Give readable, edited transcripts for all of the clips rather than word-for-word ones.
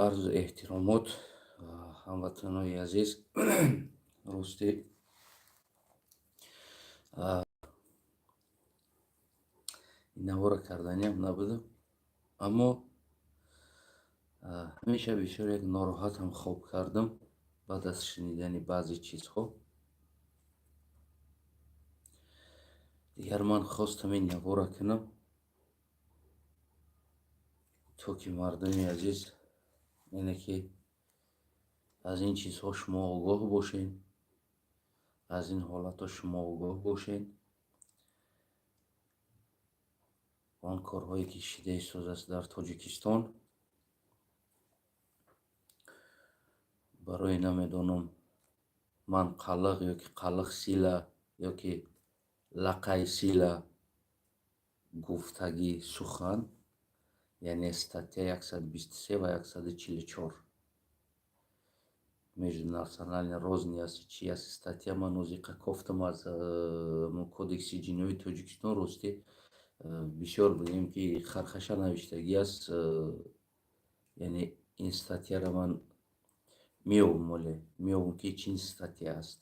عرض احترامات هموطنای عزیز راستی نوار کردنی هم نبودم اما همیشه بسیار یک ناراحت هم خواب کردم بعد از شنیدن بعضی چیزها. دیگر من خواستم این نوار کنم تا که مردم عزیز اینه که از این چیزها شما آگاه باشین، از این حالت ها شما آگاه باشین. آن کارهایی که شده ساز است در تاجیکستان برای نمیدانم من قلق یا که قلق سیلا یا که لقای سیلا گفتگی سخن یعنی استاتیا 123 و 144 междунациональный розни аст чи аст статья ман озиқа кофтам аз кодекси ҷинои тоҷикистон рости бисёр бигем ки хархаша навиштагӣ аст. яъне ин статьяро ман меёбум ки чин статья аст.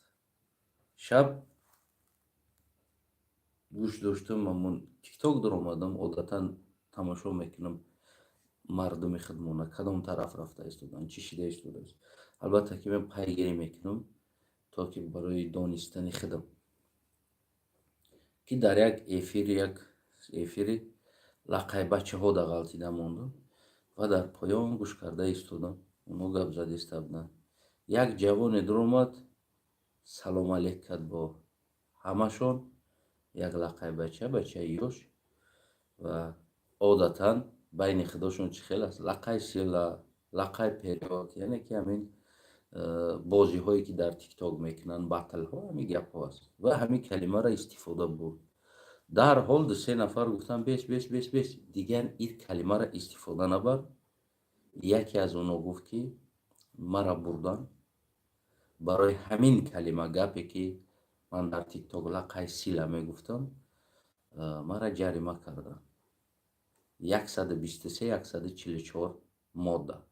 шаб гӯш доштам ман тикток даромадам одатан тамошо мекунам мардуми худмона кадом тараф рафта истодан чӣ шида истодааст. албатта ки мен пайгирӣ мекунам то ки барои донистани худам ки дар як эфири лаққаи бачаҳо да ғалтида мондам ва дар поён гӯш карда истодам. оно гап зада истоданд. як ҷавоне дуромад салом алейк кард бо ҳамашон, як лаққаи бачаи ёш ва одатан байни худошон чӣ хел аст лаққаи сила, лаққаи период, яъне ки ҳамин бозиҳое ки дар тикток мекунанд, батлҳо, ҳамин гапҳо аст ва ҳамин калимаро истифода бурд. дарҳол ду се нафар гуфтанд бес дигар ин калимаро истифода набар. яке аз онҳо гуфт ки мара бурдан барои ҳамин калима гапе ки ман дар тикток лаққаи сила мегуфтам мара ҷарима карданд 123-144 модда,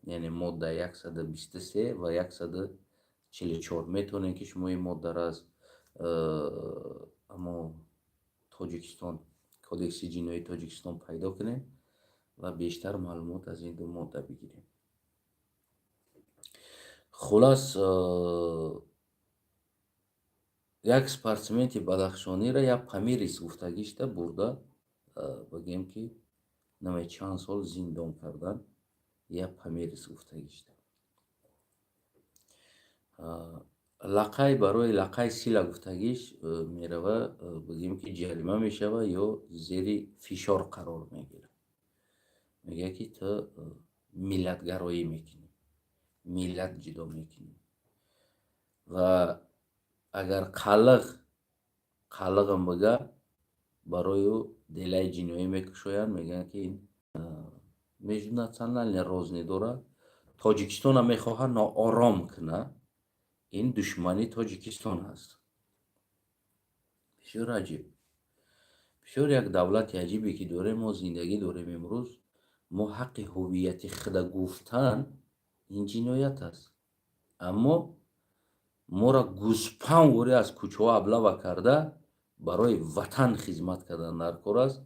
яъне модда 123 ва 144 метавонем ки шумо ин моддаро аз амо тоҷикистон кодекси ҷиноии тоҷикистон пайдо кунем ва бештар маълумот аз ин ду модда бигирем. хулас як спортсмени бадахшониро як памирис гуфтагишта бурда бигем ки намаи чанд сол зиндон кардан. як памирис гуфтагишта лаққай барои лаққаи сила гуфтагиш мерава бигем ки ҷарима мешава ё зери фишор қарор мегира. мега ки ту миллатгароӣ мекунӣ, миллат ҷудо мекунӣ ва агар қалиғам бига барои ӯ делаи ҷиноӣ мекушоянд. мегӯянд ки ин междунациональный розни дорад. тоҷикистонро мехоҳад ноором кунад. ин душмани тоҷикистон аст. бисёр аҷиб, бисёр як давлати аҷибе ки дорем. мо зиндагӣ дорем имрӯз. мо ҳаққи ҳуввияти худа гуфтан ин ҷиноят аст. аммо моро гӯспанворӣ аз кӯчаҳо аблава карда барои ватан хизмат кардан дар кор аст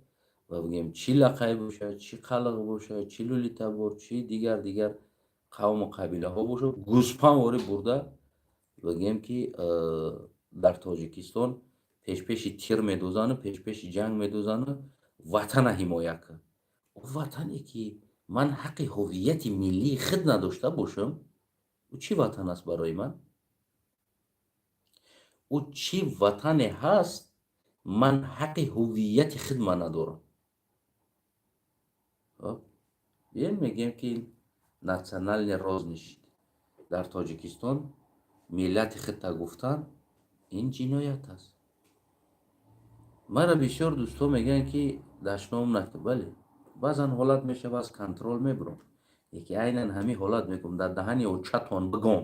ва бигем чӣ лаққай бошад, чӣ қалиқ бошад, чӣ лӯлитабор, чӣ дигар қавму қабилаҳо бошад, гӯспанворӣ бурда бигем ки дар тоҷикистон пешпеши тир медозану пешпеши ҷанг медозану ватана ҳимоя кун. ватане ки ман ҳаққи ҳуввияти миллии худ надошта бошам, ӯ чӣ ватан аст барои ман? ӯ чӣ ватане ҳаст ман ҳаққи ҳуввияти худ ман надорам? бием мегем ки национальный розниш дар тоҷикистон миллати худта гуфтан ин ҷиноят аст. мара бисёр дӯстон мегӯянд ки дашном накун. бале баъзан ҳолат мешава аз контрол мебурам. яке айнан ҳамин ҳолат мекунам дар даҳани очатон бигом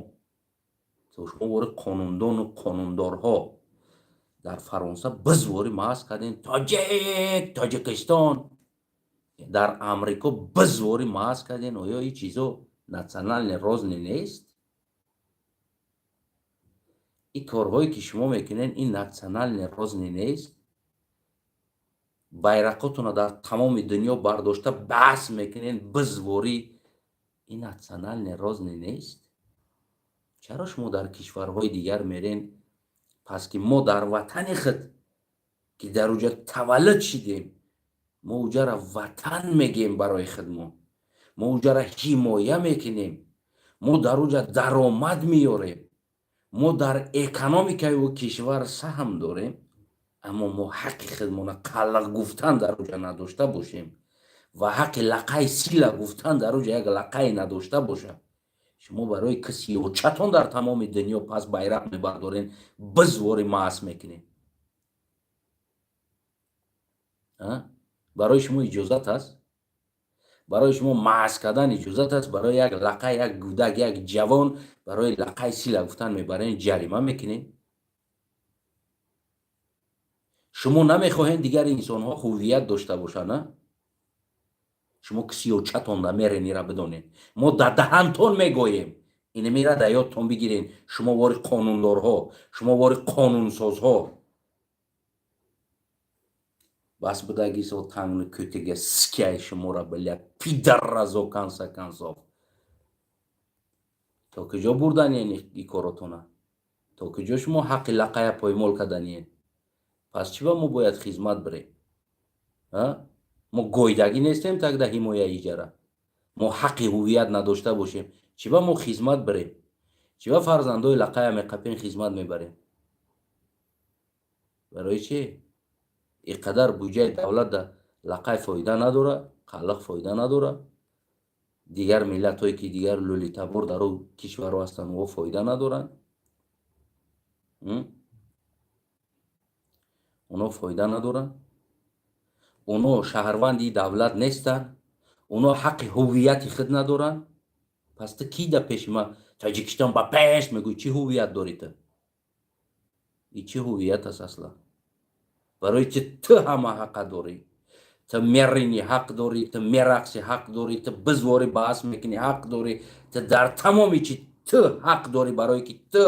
то шумо вори қонундону қонундорҳо дар фаронса бизвори маҳз кардем тоҷикистон. дар амрико бизвори маҳз кардем. оё ин чизо национальный розни нест? این کارهایی که شما میکنین این национальный розни нест? байрақотон дар тамоми дунё бардошта баҳс мекунен бизвори این национальный розни нест? чаро шумо дар кишварҳои дигар мерен пас ки мо дар ватани худ ки дар уҷа таваллуд шидем мо уҷара ватан мегем барои худ мо уҷара ҳимоя мекунем мо дар уҷа даромад меёрем мо дар экономикаи ӯ кишвар саҳм дорем аммо мо ҳаққи худмона қаллақ гуфтан дар уҷа надошта бошем ва ҳаққи лақаи сила гуфтан дар уҷа як лақае надошта боша шумо барои кисиёчатон дар тамоми дунё пас байрақ мебардорен бизвори маъс мекунем барои шумо иҷозат аст барои шумо маъс кардан иҷозат аст барои як лақай як кӯдак як ҷавон барои лақаи сила гуфтан мебарен ҷарима мекунем шумо намехоҳед дигар инсонҳо ҳувият дошта бошанд шумо кисиёчатон намерен ира бидонед мо дар даҳантон мегоем инамира дар ёдтон бигирен шумо вори қонундорҳо шумо вори қонунсозҳо бас будагисо тангни кӯтига скяй шумора билят пидарразо канса кансов то куҷо бурданиен и коротона то куҷо шумо ҳаққи лақая поймол карданиен пас чиба мо бояд хизмат бирем мо гойдагӣ нестем тагда ҳимояи иҷара мо ҳаққи ҳувият надошта бошем чиба мо хизмат бирем чиба фарзандои лақая меқапен хизмат мебарем барои чи ин қадар буҷаи давлата лақай фоида надора қаллақ фоида надора дигар миллатҳое ки дигар лӯлитабор дар ӯ кишварҳо ҳастанд о фоида надоранд оно фоида надоранд оно шаҳрванди давлат нестанд оно ҳаққи ҳувияти худ надоранд пас ту ки да пеши ман таҷикистон ба пеш мегӯй чӣ ҳувият дорӣ ту и чӣ ҳувият аст аслан барои чи ту ҳама ҳаққа дорӣ ту мерини ҳақ дорӣ ту мерақси ҳақ дорӣ ту бизвори баҳс мекунӣ ҳақ дорӣ ту дар тамоми чи ту ҳақ дорӣ барое ки ту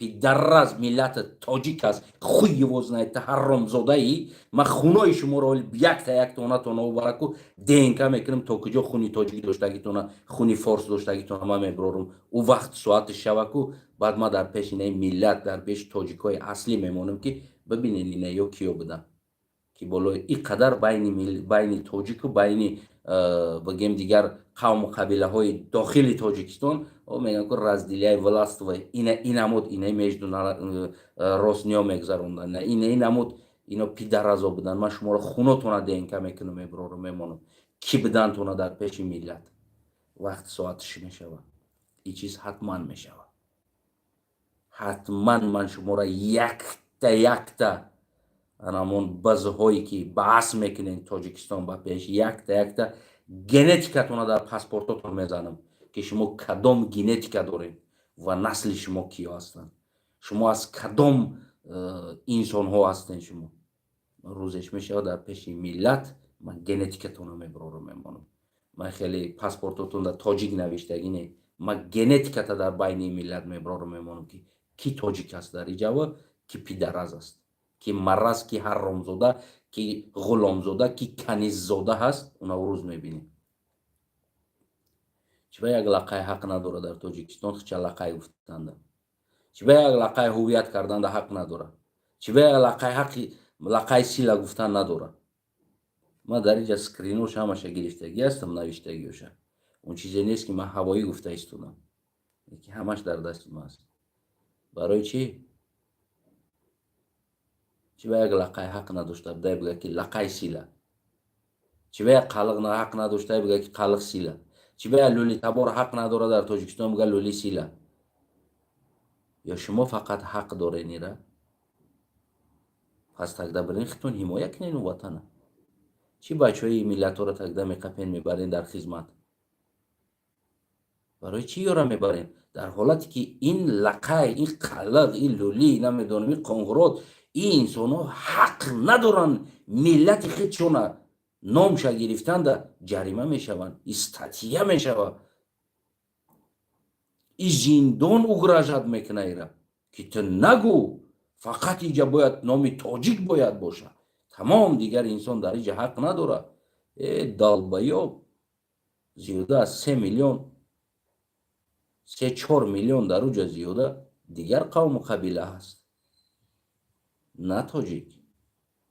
пидарраз миллати тоҷик аст хуи вознае ту ҳаромзодаи ман хунои шуморо якта яктонатона обараку днк мекунам то куҷо хуни тоҷик доштагитона хуни форс доштагитона ман мебирорам ӯ вақт соати шаваку баъд ман дар пеши ин миллат дар пеши тоҷикҳои аслӣ мемонам ки бибинен инаё киё буданд ки болои ин қадар байни тоҷику байни бигем дигар қавму қабилаҳои дохили тоҷикистон мегӯям ки разделияи властвой инамуд ина между роснё мегзаронданд инамуд ино пидаразо буданд ман шуморо хунотона днк мекунам мебирорам мемонам ки будантона дар пеши миллат вақти соатиш мешавад ин чиз ҳатман мешавад ҳатман ман шуморо якта анамон базҳое ки баҳс мекунен тоҷикистон ба пеш якта генетикатона дар паспортотон мезанам ки шумо кадом генетика доред ва насли шумо киё ҳастанд шумо аз кадом инсонҳо ҳастен шумо рӯзеш мешавад дар пеши миллат ман генетикатона мебирорам мемонам ман хеле паспортотон дар тоҷик навиштагӣ не ман генетиката дар байни миллат мебирорам мемонам ки ки тоҷик аст дар иҷава ки пидараз аст ки мараз ки ҳаромзода ки ғуломзода ки каниззода ҳаст уна рӯз мебинем чиба як лақай ҳақ надора дар тоҷикистон хича лақай гуфтанда чиба як лақай ҳувият карданда ҳақ надора чиба як лақай сила гуфтан надора ман дар инҷа скринош ҳамаша гирифтагӣ ҳастам навиштагиёша он чизе нест ки ман ҳавоӣ гуфта истодам ки ҳамаш дар дасти ман аст барои чи чиба як лақай ҳақ надошта дай бигӯяд ки лақай сила чиба як қаллақ ҳақ надошта бигӯяд ки қаллақ сила чиба як лӯлитабор ҳақ надора дар тоҷикистон бигӯяд лӯли сила ё шумо фақат ҳақ дорен ира пас тагда бирен худтон ҳимоя кунен ӯ ватана чӣ бачаҳои миллатҳоро тагда меқапен мебарен дар хизмат барои чӣ ёра мебарен дар ҳолате ки ин лақай ин қаллақ ин лӯли намедонам ин қонғурот ин инсонҳо ҳақ надоранд миллати худшона номша гирифтанда ҷарима мешаванд статья мешавад ин зиндон угрожат мекуна ира ки ту нагу фақат инҷа бояд номи тоҷик бояд боша, тамом дигар инсон дар инҷа ҳақ надорад. Далбаёб зиёда аз 3 миллион 3-4 миллион дар уҷа зиёда дигар қавму қабила ҳаст, на тоҷик.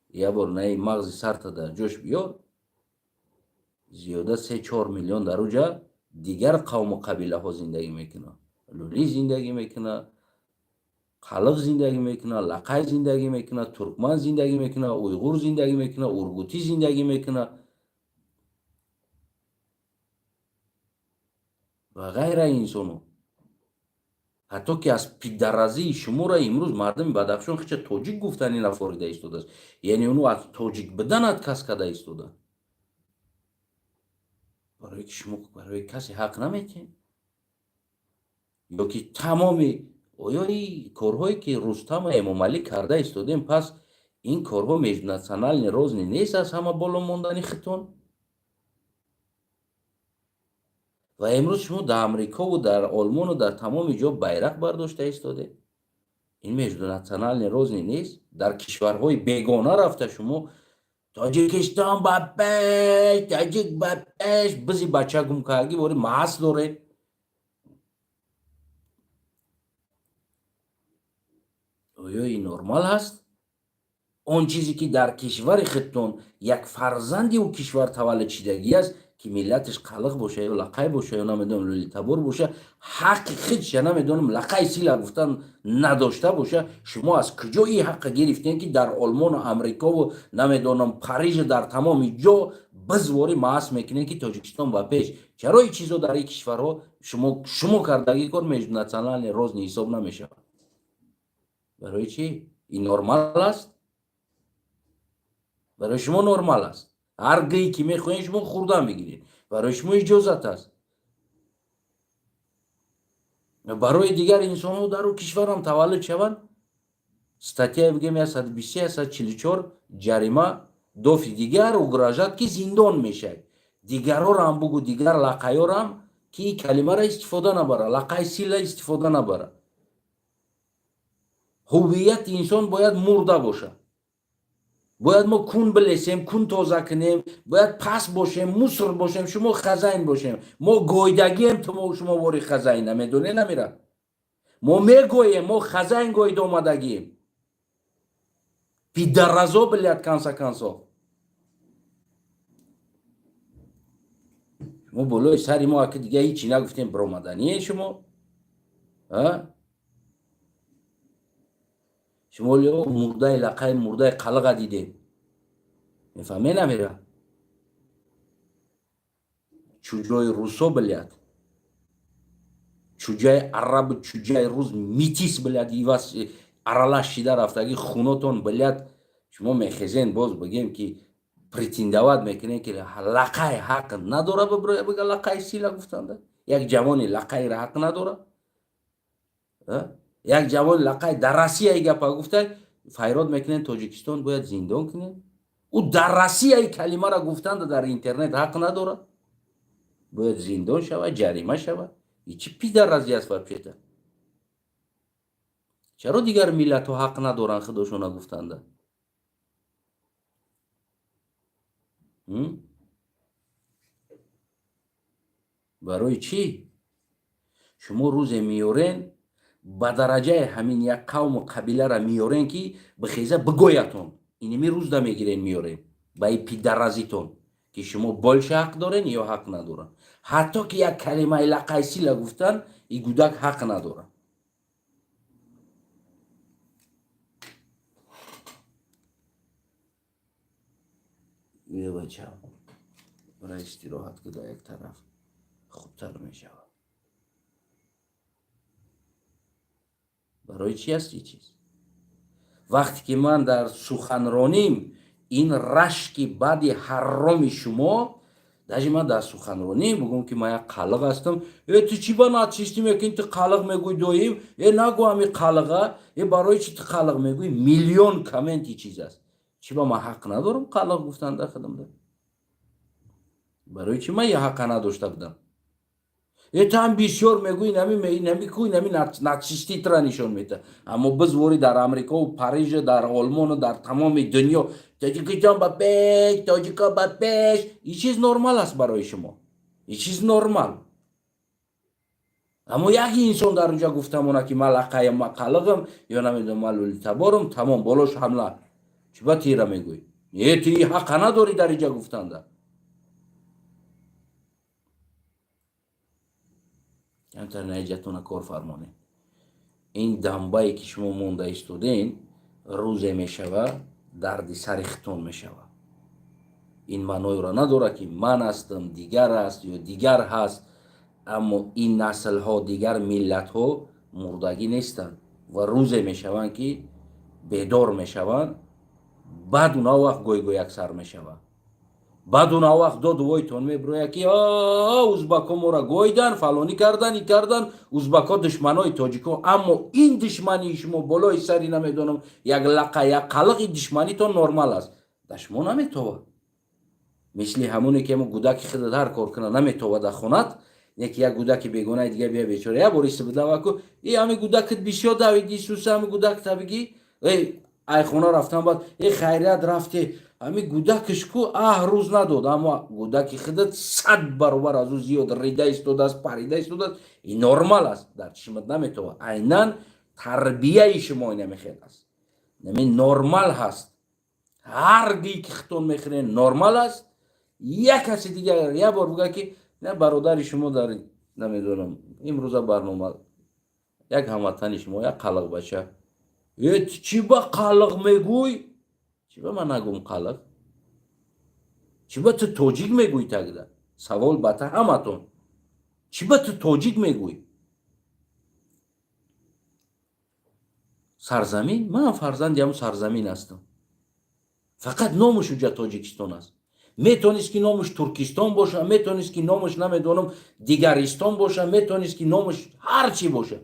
Я бор наи мағзи сарта дар ҷош биёр. зиёда 3-4 миллион дар уҷа дигар қавму қабилаҳо зиндагӣ мекунанд. Лулӣ зиндагӣ мекунад, қалиқ зиндагӣ мекунад, лақай зиндагӣ мекунад, туркман зиндагӣ мекунад, уйғур зиндагӣ мекунад, ургутӣ зиндагӣ мекунад ва ғайра инсоно. ҳатто ки аз пидаразии шуморо имрӯз мардуми Бадахшон хича тоҷик гуфтани нафорида истодааст. яъне ону аз тоҷик буданат кас када истоданд. барои ки шумо барои касе ҳақ наметиҳед. ё ки тамоми оё ин корҳое ки Рустам ва Эмомалӣ карда истодем, пас ин корҳо междунациональный розни нест аз ҳама боло мондани хитон? ва имрӯз шумо дар Амрикову дар Олмону дар тамоми ҷо байрақ бардошта истодед. ин междунациональный розни нест? дар кишварҳои бегона рафта шумо тоҷикистон ба пеш, таҷик ба пеш, бизи бача гумкарагӣ бори маҳз доред. оё ин нормал ҳаст? он чизе ки дар кишвари худтон як фарзанди ӯ кишвар таваллуд шидагӣ аст ки миллаташ қалиқ боша ё лақай боша ё намедонам лӯлитабор боша, ҳаққи худша намедонам лақай сила гуфтан надошта боша, шумо аз куҷо ин ҳаққа гирифтем ки дар Олмону Амрикову намедонам Парижу дар тамоми ҷо бизвори маҳз мекунем ки Тоҷикистон ба пеш? чаро ин чизо дар ин кишварҳо шумо кардагӣ кор междунациональный розни ҳисоб намешавад? барои чӣ? ин нормал аст? барои шумо нормал аст? ҳар гӯи ки мехоҳед шумо хурда мегиред. барои шумо иҷозат аст. барои дигар инсонҳо дар ӯ кишварам таваллуд шаванд, статьяи бигем 123-144 ҷарима дофи дигар угрожат ки зиндон мешавад. дигарорам бугу, дигар лақайорам ки ин калимаро истифода набарад, лақай сила истифода набарад. ҳуввияти инсон бояд мурда бошад. бояд мо кун билесем, кун тоза кунем, бояд пас бошем, муср бошем, шумо хазайн бошем. мо гойдагием, шумо вори хазайн намедонед намира. мо мегоем, мо хазайн гойда омадагием. пидаразо билят конца концов. шумо болои сари мо аки дига ҳичи нагуфтем биромадание шумо? шумо лё мурдаи лақай мурдаи қалиға дидем. мефаҳмед намира? чуҷои русо билят, чуҷаи арабу чуҷаи рус митис билят, ивас аралаш шида рафтаги хунотон билят. шумо мехезен боз бигем ки претендоват мекунем ки лақай ҳақ надора бига лақай сила гуфтанда? як ҷавони лақайра ҳақ надора? як ҷавони лақай дар Россия ин гапа гуфта, файрод мекунем Тоҷикистон бояд зиндон кунем? ӯ дар Россия ин калимаро гуфтанда дар интернет ҳақ надорад? бояд зиндон шавад, ҷарима шавад? ин чӣ пидаразӣ аст вобшета? чаро дигар миллатҳо ҳақ надоранд худошона гуфтанда? барои чӣ? шумо рӯзе меёрен ба дараҷаи ҳамин як қавму қабилара меёрен ки бихеза бигоятон. иними рӯзда мегирен меёрен ба ин пидаразитон ки шумо больше ҳақ дорен ё ҳақ надоранд. ҳатто ки як калимаи лақай сила гуфтан, ин гудак ҳақ надорад. бия бачаам бара истироҳат куда як тараф хубтар мешавад. барои чӣ аст ин чиз? вақте ки ман дар суханроним ин рашки баъди ҳароми шумо, даже ман дар суханроним бигӯм ки ман як қалиқ ҳастам, ту чӣ ба нацистӣ мекунӣ, ту қалиқ мегӯй доим, нагӯ ҳамин қалиға, барои чӣ ту қалиқ мегӯй? миллион коммент ин чиз аст. чӣ ба ман ҳақ надорам қалиқ гуфтанда худамда? барои чӣ ман я ҳаққа надошта будам? Это هم بسیار میگوین نمی کوین نمی ناتسیستی ترا نشون میده. اما بزوری در امریکا و پاریس در آلمان و در تمام دنیا تاجیکستان با پیش تاجیکا با پیش این چیز نرمال است برای شما. این چیز نرمال. اما یکی انسان در اونجا گفتم اونا که من لقایم من قلقم یا نمیدونم من لولی تبارم تمام بالاش حمله. چی با تیره میگوی؟ یه تی حق نداری در اینجا گفتنده. کمتر نهیجتون کار فرمانه. این دنبایی که شما مونده ایستودین روزه میشوه دردی سریختون میشوه. این معنی را نداره که من هستم دیگر است یا دیگر هست. اما این نسل ها دیگر ملت ها مردگی نیستند و روزه میشوند که بیدار میشوند. بعد اونا وقت گوی گوی اکثر میشوه. بعد اونا وقت دو دویتون میبرویه که ازبکا مورا گویدن فلانی کردن ای کردن ازبکا دشمنای تاجیکا. اما این دشمنی شما بالای سری نمیدونم یک لقه یک قلق دشمنی تو نرمال است. دشمن نمیتوه مثل همونی که ما گودک خود هر کار کنه نمیتوه در خونت یک گودک بیگونه دیگه بیا بیچاره یا بوریس بدوا کو ای همه گودکت بیشتر دویدی سوس همه گودک تبگی ای خونه رفتن بعد ای خیریت رفته همه گودکش کو روز نداد اما گودک خودت 100 برابر از او زیاد ریده ایستاده است پریده ایستاده است. این نرمال است در چشمت نمیتوه. عیناً تربیه شما نمیخواد است. نمی نرمال هست. هر گی که خودتون میخرین نرمال است. یک کسی دیگه یه بار بگه که نه برادر شما دارین نمیدونم امروز برنامه یک هموطن شما یک قلق بچه چی با قلق میگوی؟ چی با من نگم قلق؟ چی با تو توجیک میگوی تگده؟ سوال بته همتون چی با تو توجیک میگوی؟ سرزمین؟ من فرزند هم سرزمین هستم. فقط نامش اونجا تاجیکستان است. میتونست که نامش ترکستان باشه، میتونست که نامش نمیدونم دیگرستان باشه، میتونست که نامش هر چی باشه.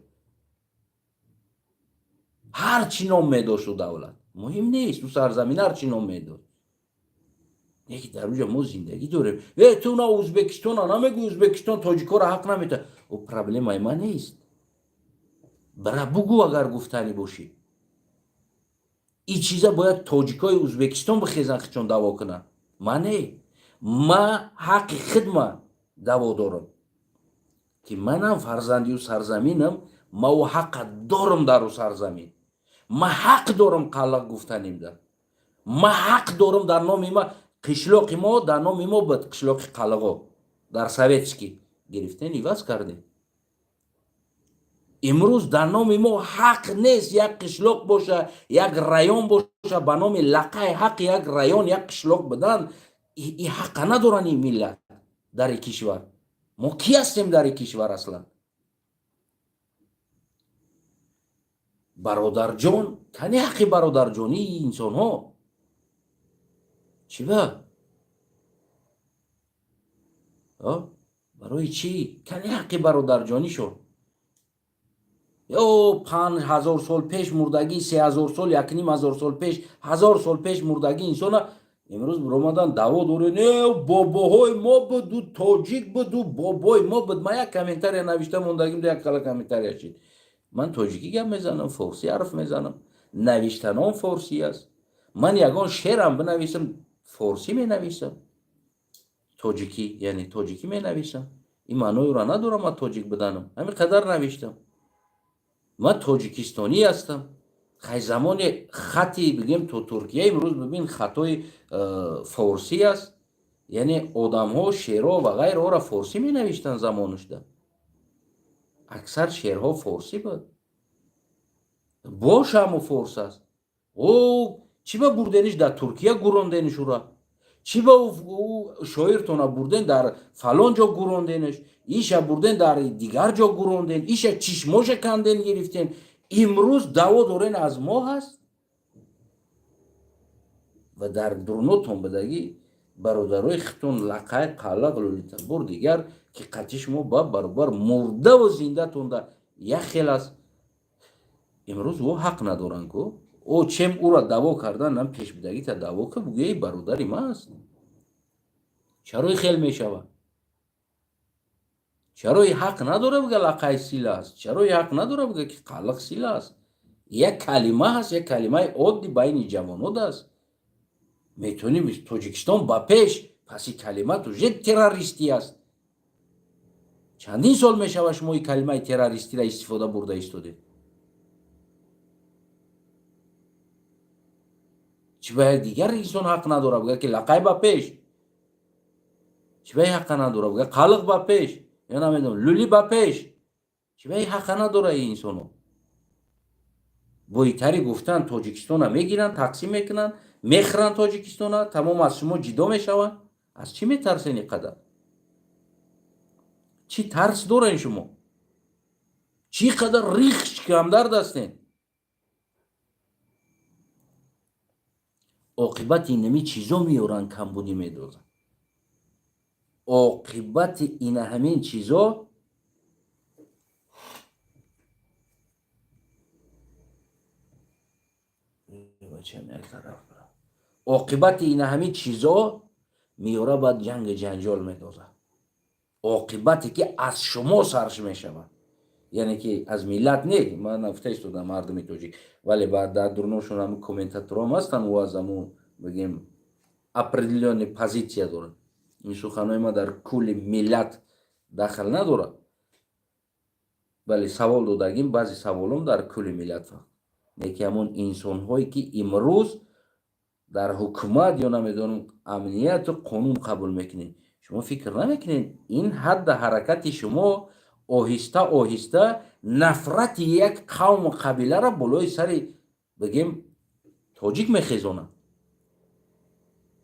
هر چی نام میداشت دولت مهم نیست. تو سرزمین هر چی نام میداشت. یکی در اونجا ما زندگی داریم. تو نه ازبکستان نمیگو ازبکستان تاجیکا را حق نمیده. او پرابلم ما نیست. برای بگو اگر گفتنی باشی. این چیزا باید تاجیکای ازبکستان بخیزن که چون دعوا کنن. من نه. من حق خدمت دعوا دارم. که منم فرزندی و سرزمینم ما و حق دارم در و سرزمین. ما حق دارم قلق گفتنیم ده. ما حق دارم در نام ما قشلاق ما در نام ما بود قشلاق قلقا در سویتسکی گرفتن ایواز کردیم. امروز در نام ما حق نیست یک قشلاق باشه یک رایون باشه به نام لقای حق یک رایون یک قشلاق بدن. این حق ندارن این ملت در این کشور. ما کی هستیم در این کشور اصلا؟ برادر جان کنی حقی برادر جانی انسان ها چی با؟ برای چی؟ کنی حقی برادر جانی شون یا 5000 سال پیش مردگی 3000 سال 1500 سال پیش 1000 سال پیش مردگی انسان امروز برامدن دعوا دوره نه باباهای ما بود و تاجیک بود و بابای ما بود. من یک کامنتاری نوشتم موندگیم یک کلا کامنتاری هستید. من تاجیکی گم میزنم فارسی حرف میزنم نوشتنام فارسی است. من یگان شعرم بنویسم فارسی می نویسم تاجیکی یعنی تاجیکی می نویسم. این معنی را ندارم من تاجیک بدانم. همین قدر نوشتم. من تاجیکستانی هستم. خیلی زمان خطی بگیم تو ترکیه امروز ببین خطای فارسی است. یعنی آدم ها شعرها و غیر ها را فارسی می نوشتن زمانش ده. اکثر شعرها فارسی بود. باش هم فارس است. او چی با بردنش در ترکیه گروندنش را؟ چی با او شاعرتون بردن در فلان جا گروندنش؟ ایشا بردن در دیگر جا گروندن؟ ایشا چشماش کندن گرفتن؟ امروز دعوا دارن از ما هست؟ و در درونتون بدگی برادرای خطون لقای قلق لولیتا بر دیگر که قطعش ما با برابر مرده و زنده تونده یک خیل است. امروز او حق ندارن که او چم او را دعوا کردن نم پیش بدگی تا دعوا که بگویی برادری ما هست. چرا خیل می شود؟ چرا این حق نداره بگه لقای سیل است؟ چرا این حق نداره بگه که خلق سیل است؟ یک کلمه هست، یک کلمه عادی بین جوانود است. میتونیم توجیکستان با پیش، پس این کلمه توجه تروریستی است. چندین سال میشود شما این کلمه تروریستی را استفاده برده ایستاده. چی باید دیگر انسان حق نداره بگه که لقای با پیش؟ چی باید حق نداره بگه خلق با پیش؟ یا نمیدونم لولی با پیش؟ چی باید حق نداره این انسانو؟ بایتری گفتن تاجیکستان میگیرن، تقسیم میکنن، میخرن تاجیکستان، تمام از شما جدا میشون. از چی میترسین اینقدر؟ چی ترس دارین شما؟ چی قدر ریخش کم درد هستین؟ عاقبت اینمی چیزا میورن کمبودی میدازن. عاقبت این همین چیزا عاقبت این همین چیزا میوره بعد جنگ جنجال میدازه. عاقبتی که از شما سرش میشود، یعنی که از ملت نه. من نفته استودم مردم توجیک، ولی بعد در درنوشون هم کومنتاتور هم هستن و از همون بگیم اپریلیون پازیتیا دارن. این سخنهای ما در کل ملت داخل نداره، ولی سوال دادگیم بعضی سوالم در کل ملت هست. یکی همون انسان هایی که امروز در حکومت یا نمیدونم امنیت و قانون قبول میکنین، شما فکر نمیکنین این حد حرکت شما آهسته آهسته نفرت یک قوم و قبیله را بالای سر بگیم تاجیک میخیزونه؟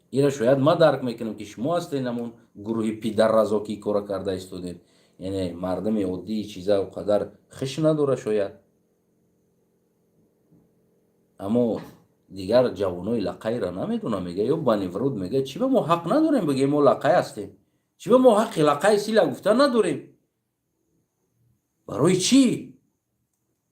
این را شاید ما درک میکنم که شما هستین همون گروه پیدر رضا که کار کرده استودین، یعنی مردم عادی چیزا و قدر خش نداره شاید. اما دیگر جوانای لقای را نمیدونه، میگه یا بانیورود میگه چی به ما حق نداریم بگیم ما لقای هستیم؟ چی به ما حق لقای سیلا گفتن نداریم؟ برای چی؟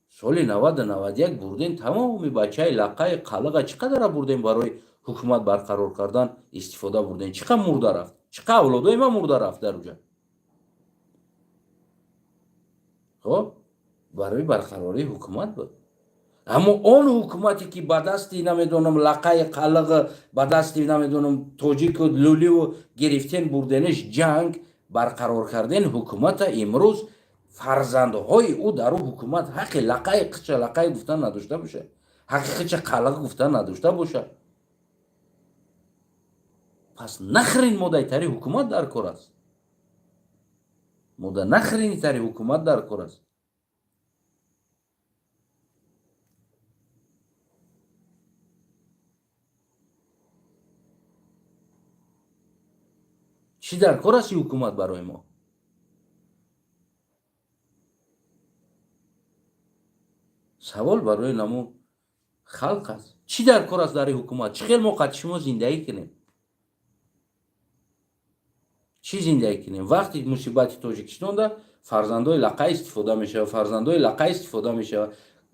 سال 90-91 بردین تمامی بچه لقای قلقه چقدر بردین برای حکومت برقرار کردن استفاده بردین؟ چقدر مرده رفت؟ چقدر اولادای ما مرده رفت در اونجا؟ خب برای برقراری حکومت بود. اما اون حکومتی که با دستی نمیدونم لقای قلق، با دستی نمیدونم توجیک و لولی و گرفتین بردنش جنگ برقرار کردن حکومت، امروز فرزندهای او در او حکومت حق لقای قچه لقای گفتن نداشته باشه، حق قچه قلق گفتن نداشته باشه. پس نخرین مدای تری حکومت در کار است. مدای نخرین تری حکومت در کار است. چی در کار است این حکومت برای ما؟ سوال برای نمو خلق است. چی در کار است در این حکومت؟ چه خیلی موقع شما زندگی کنیم؟ چی زندگی کنیم؟ وقتی مصیبت تاجیکستان ده فرزندای لقای استفاده میشه، فرزندای لقای استفاده میشه،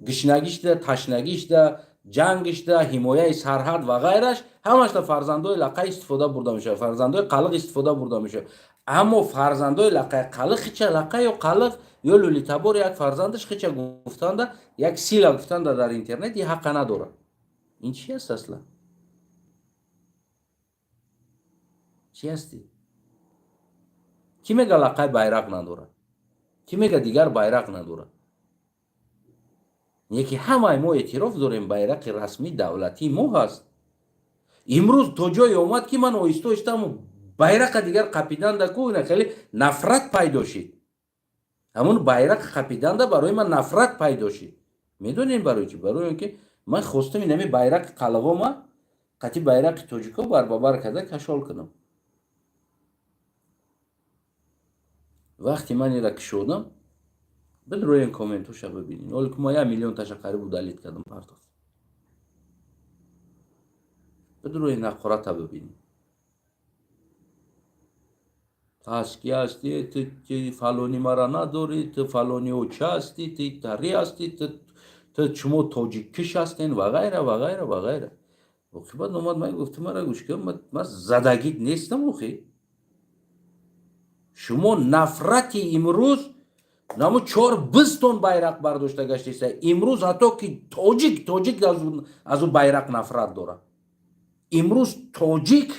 گشنگیش ده، تشنگیش ده، جنگش ده، حمایه سرحد و غیرش همش ده فرزندای لقای استفاده برده میشه، فرزندای قلق استفاده برده میشه. اما فرزندای لقای قلق خیچه لقای و قلق یا لولی تبار یک فرزندش خیچه گفتن ده، یک سیلا گفتن ده در اینترنت، یه حق نداره. این چی است اصلا؟ چی هستی؟ کی میگه لقای bayrak نداره؟ کی میگه دیگر bayrak نداره؟ یکی همه ما اعتراف داریم bayrak رسمی دولتی ما هست. امروز تو جای اومد که من آیسته آیسته bayrak دیگر قپیدن ده کو خیلی نفرت پیدا شد. همون bayrak قپیدن ده برای من نفرت پیدا شد. میدونین برای چی؟ برای اینکه من خواستم اینمی bayrak قلقوما قتی bayrak توجیکو بر بابر کرده کشال کنم. وقتی من این را کشودم بل روی این کومنت رو ببینین. اول که ما 1 میلیون تشکر بود دلیت کردم پرتاف. بل روی این نقرات رو ببینین. تاس کی هستی؟ تو فلانی مرا نداری؟ تو فلانی اوچه هستی؟ تو تری هستی؟ تو شما توجیکش هستین و غیره و غیره و غیره. وقتی بعد اومد من گفتم مرا گوش کن، من زدگیت نیستم. وقتی шумо нафрати имрӯз намо 4 бистон байрақ бардошта гаштеса. Имрӯз ҳатто ки тоҷик аз ӯ байрақ нафрат дорад. имрӯз тоҷик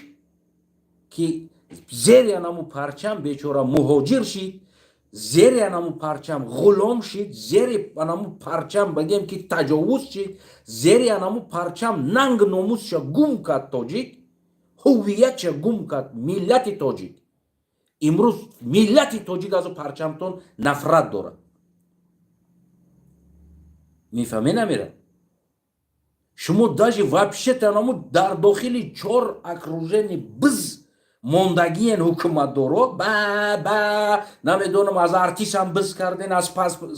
ки зери анаму парчам бечора муҳоҷир шид, зери анаму парчам ғулом шид, зери анаму парчам багем ки таҷовуз шид, зери анаму парчам нанг номусша гум кард тоҷик, ҳувиятша гум кард миллати тоҷик. имрӯз миллати тоҷик аз парчамтон нафрат дорад. мифаҳме намера? шумо даже вообще танаму дар дохили 4 окружени biz мондагиен ҳукуматдоро ба намедонам аз артистам biz карден, аз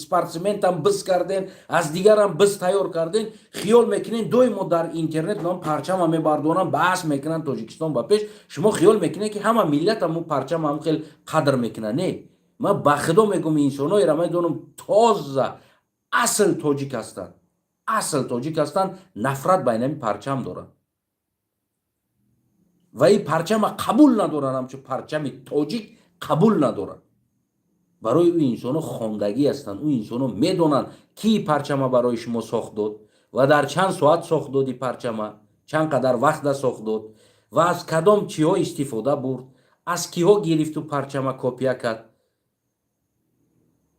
спортсменам biz карден, аз дигарам biz тайёр карден. хиёл мекунен доимо дар интернет нам парчама мебардонам, баҳс мекунан Тоҷикистон ба пеш. шумо хиёл мекунед ки ҳама миллат ҳамун парчама ҳам хел қадр мекунад. Не, ман ба худо мегӯм инсоноеро медонам тоза асл тоҷик ҳастанд. асл тоҷик ҳастанд, нафрат байнами парчам доранд. ва ин парчама қабул надоранд, ҳамчун парчами тоҷик қабул надоранд. барои ӯ инсоно хондагӣ ҳастанд. ӯ инсоно медонанд ки парчама барои шумо сохт дод ва дар чанд соат сохт доди парчама, чанд қадар вақта сохт дод ва аз кадом чиҳо истифода бурд, аз киҳо гирифту парчама копия кард.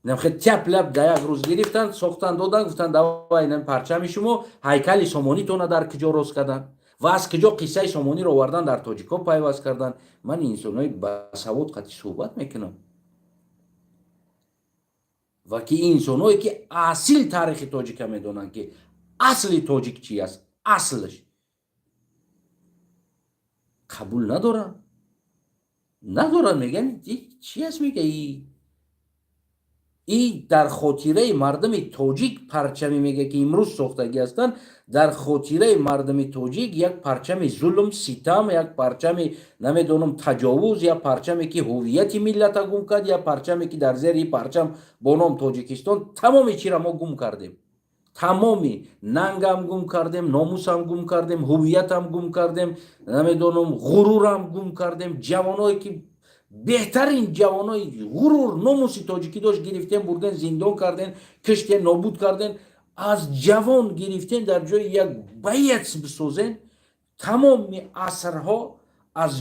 намхе тяп-ляп да як рӯз гирифтан, сохтан, додан, гуфтан давай инам парчами шумо, ҳайкали Сомонитона дар киҷо рост кардан ва аз киҷо қиссаи Сомониро овардан дар тоҷико пайваст кардан. ман инсонои басавод қатъи суҳбат мекунам ва ки инсоное ки асл таърихи тоҷика медонанд, ки асли тоҷик чи аст, аслаш қабул надоранд. меган чи аст, мега ин дар хотираи мардами тоҷик парчами мега ки имрӯз сохтагӣ ҳастанд, дар хотираи мардами тоҷик як парчами зулм, ситам, як парчами намедонам таҷовуз, як парчаме ки ҳувияти миллата гум кард, як парчаме ки дар зери парчам бо ном Тоҷикистон тамоми чира мо гум кардем. тамоми нангам гум кардем, номусам гум кардем, ҳувиятам гум кардем, намедонам ғурурам гум кардем. ҷавоное ки беҳтарин ҷавонои ғурур номуси тоҷикӣ дошт гирифтен, бурден, зиндон карден, киштен, нобуд карден. аз ҷавон гирифтен дар ҷои як боец бисозен. тамоми асрҳо аз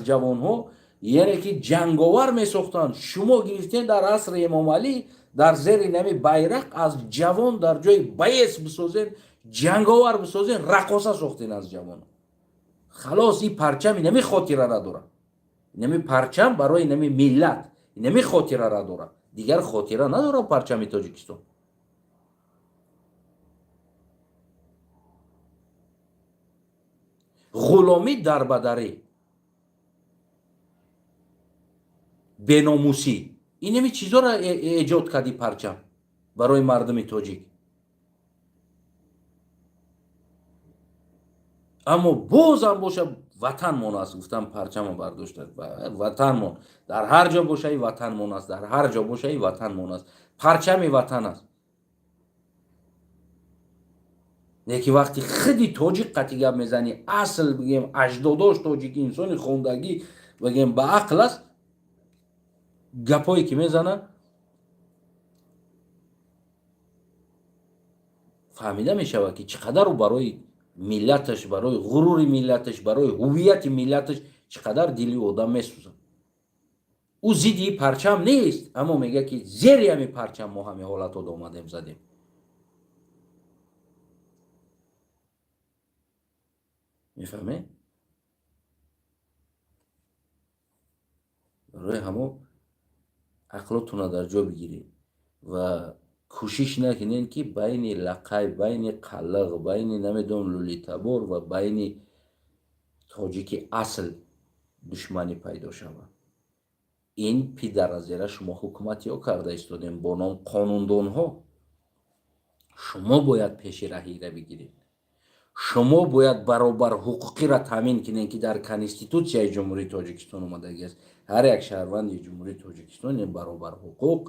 ҷавонҳо яъне ки ҷанговар месохтанд, шумо гирифтен дар асри Эмомалӣ дар зери нами байрақ аз ҷавон дар ҷои боец бисозен, ҷанговар бисозен, рақоса сохтен аз ҷавон. халос ин парчам инами хотирара дорад. инами парчам барои инами миллат инами хотирара дорад. дигар хотира надорад парчами Тоҷикистон. ғуломӣ дарбадарӣ, беномусӣ, инами чизоро эҷод карди парчам барои мардуми тоҷик. аммо бозам боша ватанмон аст. гуфтам парчамо бардошта, ватанмон дар ҳар ҷо боша, и ватанмон аст, дар ҳар ҷо боша, и ватанмон аст. парчами ватан аст. неки вақти худи тоҷик қатъи гап мезани, асл бигем аҷдодош тоҷикӣ, инсони хондагӣ бигем ба ақл аст, гапое ки мезана фаҳмида мешавад ки чӣ қадар ӯ барои миллаташ, барои ғурури миллаташ, барои ҳувияти миллаташ чӣ қадар дили одам месӯзад. ӯ зидди парчам нест, аммо мега ки зери ҳами парчам мо ҳами ҳолатҳо омадем задем. мефаҳме? барои ҳамо ақлотона дар ҷо бигиред ва кӯшиш накунед ки байни лақай, байни қаллиқ, байни намедонам лӯлитабор ва байни тоҷики асл душманӣ пайдо шавад. ин пидаразера шумо ҳукуматиҳо карда истодем бо ном қонундонҳо. шумо бояд пеши раҳира бигиред. шумо бояд баробар ҳуқуқиро таъмин кунед ки дар Конститутсияи Ҷумҳурии Тоҷикистон омадагӣ аст. ҳар як шаҳрванди Ҷумҳурии Тоҷикистон баробар ҳуқуқ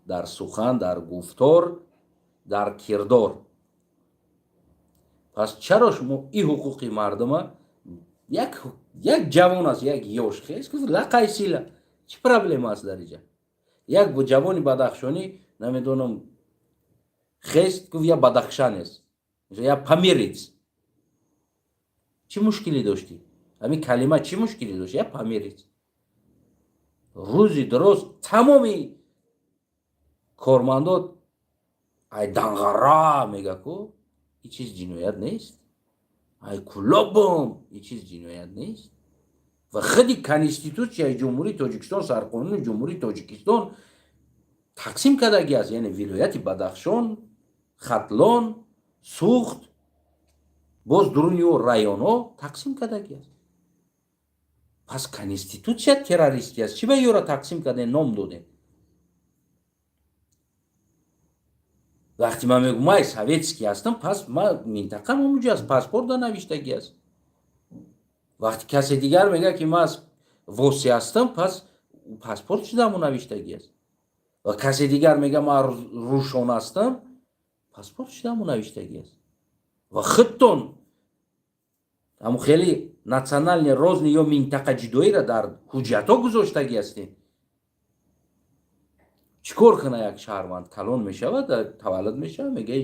дар сухан, дар гуфтор, дар кирдор. пас чаро шумо ин ҳуқуқи мардума як ҷавон аст, як ёш лақай сила چی پرابلم است در اینجا؟ یک جوانی بدخشانی نمیدونم خست گفت یا بدخشان است یا پامیریت، چی مشکلی داشتی؟ همین کلمه چی مشکلی داشت؟ یا پامیریت. روزی درست تمامی کارمندان ای دنغرا میگه کو این چیز جنایت نیست، ای کلابم این چیز جنایت نیست. و خودی کنستیتوسیای جمهوری تاجیکستان، سرقانون جمهوری تاجیکستان تقسیم کردگی است، یعنی ولایت بدخشان، ختلان، سوخت، باز درونی و رایون ها تقسیم کردگی است. پس کنستیتوسیا تروریستی است، چی به یورا تقسیم کرده نام داده؟ وقتی من میگم من سویتسکی هستم پس من منطقه اونجا است، پاسپورت نوشتگی است. وقتی کسی دیگر میگه که من از روسی هستم پس پاسپورت شده همون نوشتگی است. و کسی دیگر میگه من روشون هستم پاسپورت شده همون نوشتگی است. و خودتون همون خیلی ناسیونال روزنی یا منطقه جدایی را در حجت ها گذاشتگی هستین. چیکار کنه یک شهروند کلان میشود تولد میشه میگه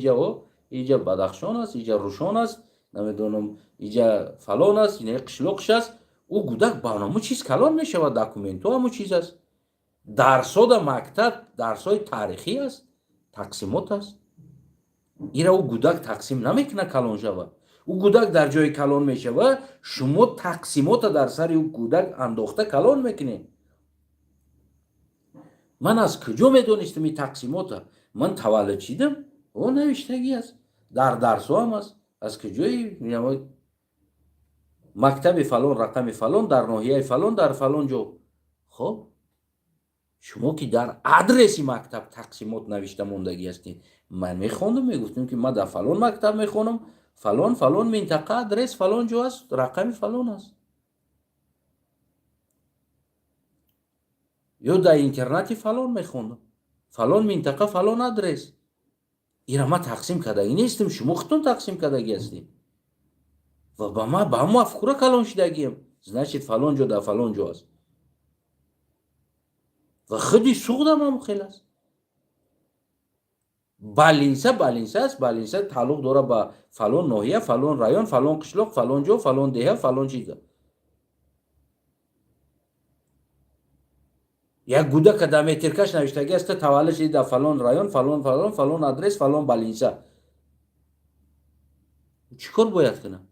اینجا بدخشان است، اینجا روشان است، نمیدونم اینجا فلان است، اینجا قشلوقش است. او گودک برنامه چیز کلان میشود، داکومنت ها همو چیز است. درس‌ها در مکتب درس‌های تاریخی است، تقسیمات است. ایرا او گودک تقسیم نمیکنه کلان شود. او گودک در جای کلان میشود شما تقسیمات در سر او گودک انداخته کلان میکنید. من از کجا میدونستم این تقسیمات؟ من تولد شدم او نوشتگی است، در درس هم است. از کجایی؟ مکتب فلان رقم فلان در ناحیه فلان در فلان جا. خب شما که در آدرس مکتب تقسیمات نوشته موندگی هستید. من میخوندم میگفتم که من در فلان مکتب میخونم، فلان فلان منطقه آدرس فلان جا است، رقم فلان است. یا در اینترنت فلان میخوندم، فلان منطقه فلان آدرس. اینا ما تقسیم کردگی نیستیم، شما خودتون تقسیم کردگی هستید. و با ما با هم افکار کلان شدگیم، значит فلان جا در فلان جا است. و خودی سوختم هم خیلی است. بالینسه است، بالینسه تعلق داره با فلان ناحیه، فلان رایون، فلان قشلاق، فلان جا، فلان دهه، فلان چیزا. یک گودک در مترکش نوشتگی است تولد شدی در فلان رایون، فلان فلان فلان آدرس، فلان بالینسه. چیکار باید کنم؟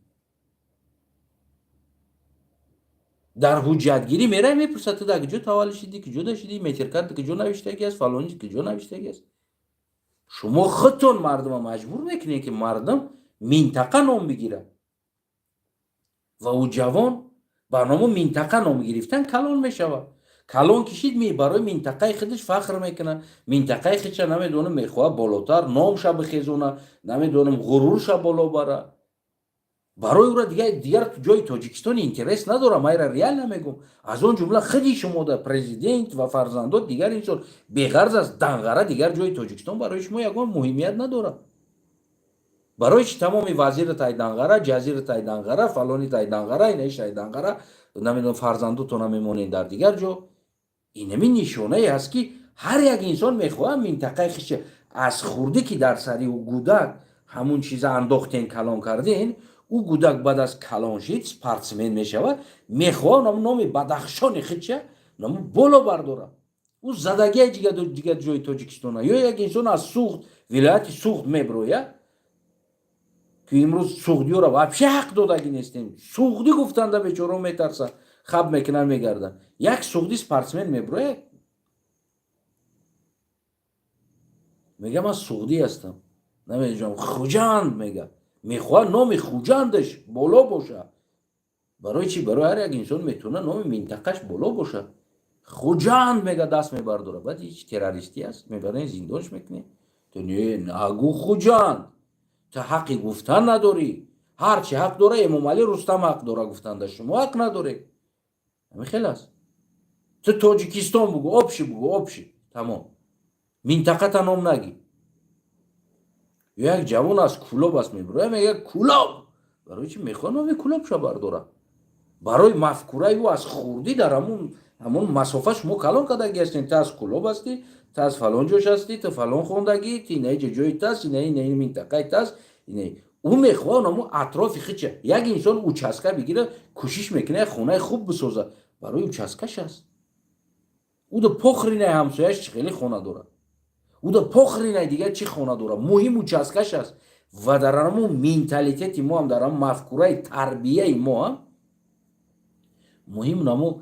در حجتگیری میره میپرسه تو در کجا تولد شدی، کجا شدی، مترکت کجا نوشتگی است، فلان کجا نوشتگی است. شما خودتون مردم مجبور میکنید که مردم منطقه نام بگیره و او جوان برنامه منطقه نام گرفتن کلان میشود. کلان کشید می برای منطقه خودش فخر میکنه، منطقه خودش نمیدونم میخواه بالاتر نامش بخیزونه، نمیدونم غرورش بالا بره. برای او را دیگر جای تاجیکستان اینترس نداره. من را ریال نمیگم، از اون جمله خودی شما در پرزیدنت و فرزندان دیگر اینطور بغرض از دنغره دیگر جای تاجیکستان برای شما یگان مهمیت نداره. برای چی تمامی وزیر تای دنغره، جزیر تای دنغره، فلانی تای دنغره، اینش تای دنغره، نمیدونم فرزندتون میمونین در دیگر جا. این همین نشانه است که هر یک انسان میخواه منطقه خودش از خوردی که در سری و گودک همون چیز انداختین کلان کردین، او گودک بعد از کلان شد سپارتسمن میشود، میخواه نام بدخشان خودش نام بالا برداره. او زدگی دیگر جای تاجیکستان. یا یک انسان از سوخت ولایت سوخت میبروید که امروز سوختی را واپسی حق دادگی نیستیم. سوختی گفتن در بیچاره میترسن، خب میکنن میگردن. یک سوختی سپارتسمن میبروید میگه من سوختی هستم، نمیدونم خوجند میگه، میخواه نام خوجندش بالا باشه. برای چی؟ برای هر یک انسان میتونه نام منطقهش بالا باشه. خوجند میگه دست میبرداره، بعد هیچ تروریستی است میبرن زندانش میکنه. تو نگو خوجند، تو حقی گفتن نداری. هرچی حق داره امام علی رستم حق داره گفتن، شما حق نداری. همین خیلی است. تو تاجیکستان بگو، آبشی تمام، منطقه تا نام نگی. یک جوان از کلوب است میبره میگه کلوب، برای چی میخواد نام کلوب شو برداره؟ برای مفکوره او از خوردی در همون ҳамон масофа шумо калон карда гастен, та аз клуб ҳастӣ, та аз фалон ҷош ҳастӣ, та фалон хондагӣ, ти инаи ҷои таст, инаи минтақаи таст, инаи ӯ мехоҳад ҳамон атрофи хича як инсон участка бигира, кӯшиш мекунад як хонаи хуб бисозад, барои участкаш аст. ӯ да похринай ҳамсояш чӣ хеле хона дорад, ӯ да похринай дигар чӣ хона дорад, муҳим участкаш аст. Ва дар ҳамон менталитети мо ҳам, дар ҳамон мафкураи тарбияи мо ҳам муҳим ҳамон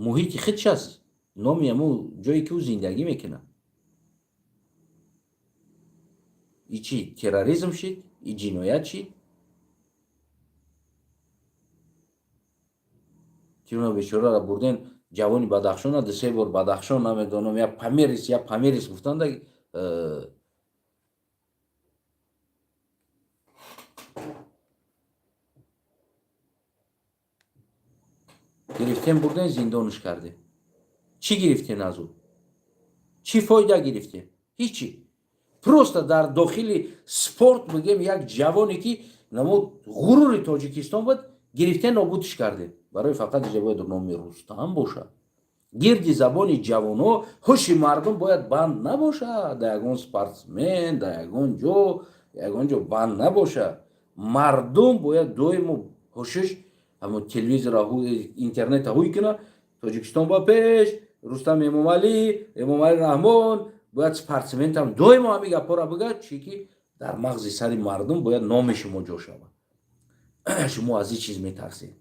муҳити худш аст, номи ҳамон ҷое ки ӯ зиндагӣ мекунад. И чӣ терроризм шид, и ҷиноят шид. тино бечораро бурден, ҷавони Бадахшона ду се бор Бадахшон намедонам як Памирис гуфтанда гирифтем бурден зиндониш кардем. Чӣ гирифтем аз ӯ? Чӣ фоида гирифтем? Ҳичи. Просто дар дохили спорт мегӯем як ҷавоне ки намуд ғурури Тоҷикистон буд, гирифтем нобудиш кардем. Барои фақат иҷа бояд номи Рустам бошад. Гирди забони ҷавонҳо ҳуши мардум бояд банд набошад, дар ягон спортсмен, дар ягон ҷо банд набошад. Мардум бояд доимо ҳушиш ҳамон телевизора интернета ҳуй кунад, Тоҷикистон ба пеш, Рустам Эмомалӣ Раҳмон бояд спортсментам доимо ҳами гапҳоро бигӯяд, чӣ ки дар мағзи сари мардум бояд номи шумо ҷо шавад. Шумо аз ин чиз метарсед.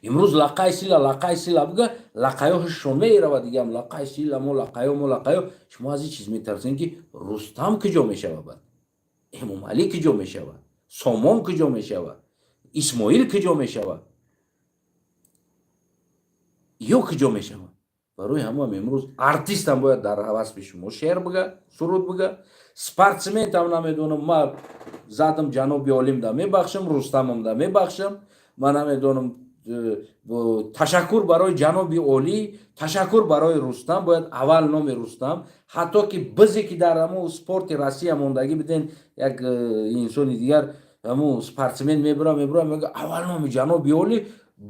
имрӯз лақай сила бигӯ, лақайҳо ҳушшон меравад дигам, лақай сила мо лақайҳо. Шумо аз ин чиз метарсед ки Рустам куҷо мешавад, Эмомалӣ куҷо мешавад, Сомон куҷо мешавад, Исмоил куҷо мешавад, ё куҷо мешавад. Барои ҳамаам имрӯз артистам бояд дар ҳаваси шумо шеър бигӯяд, суруд бигӯяд, спортсментам намедонам, ман задам ҷаноби олим да мебахшам, Рустамам да мебахшам, ман намедонам. Ташаккур барои ҷаноби олӣ, ташаккур барои Рустам, бояд аввал номи Рустам, ҳатто ки бизе ки дар ҳамон спорти Россия мондагӣ биден, як инсони дигар ҳамон спортсмен мебура мегӯ аввал номи ҷаноби олӣ,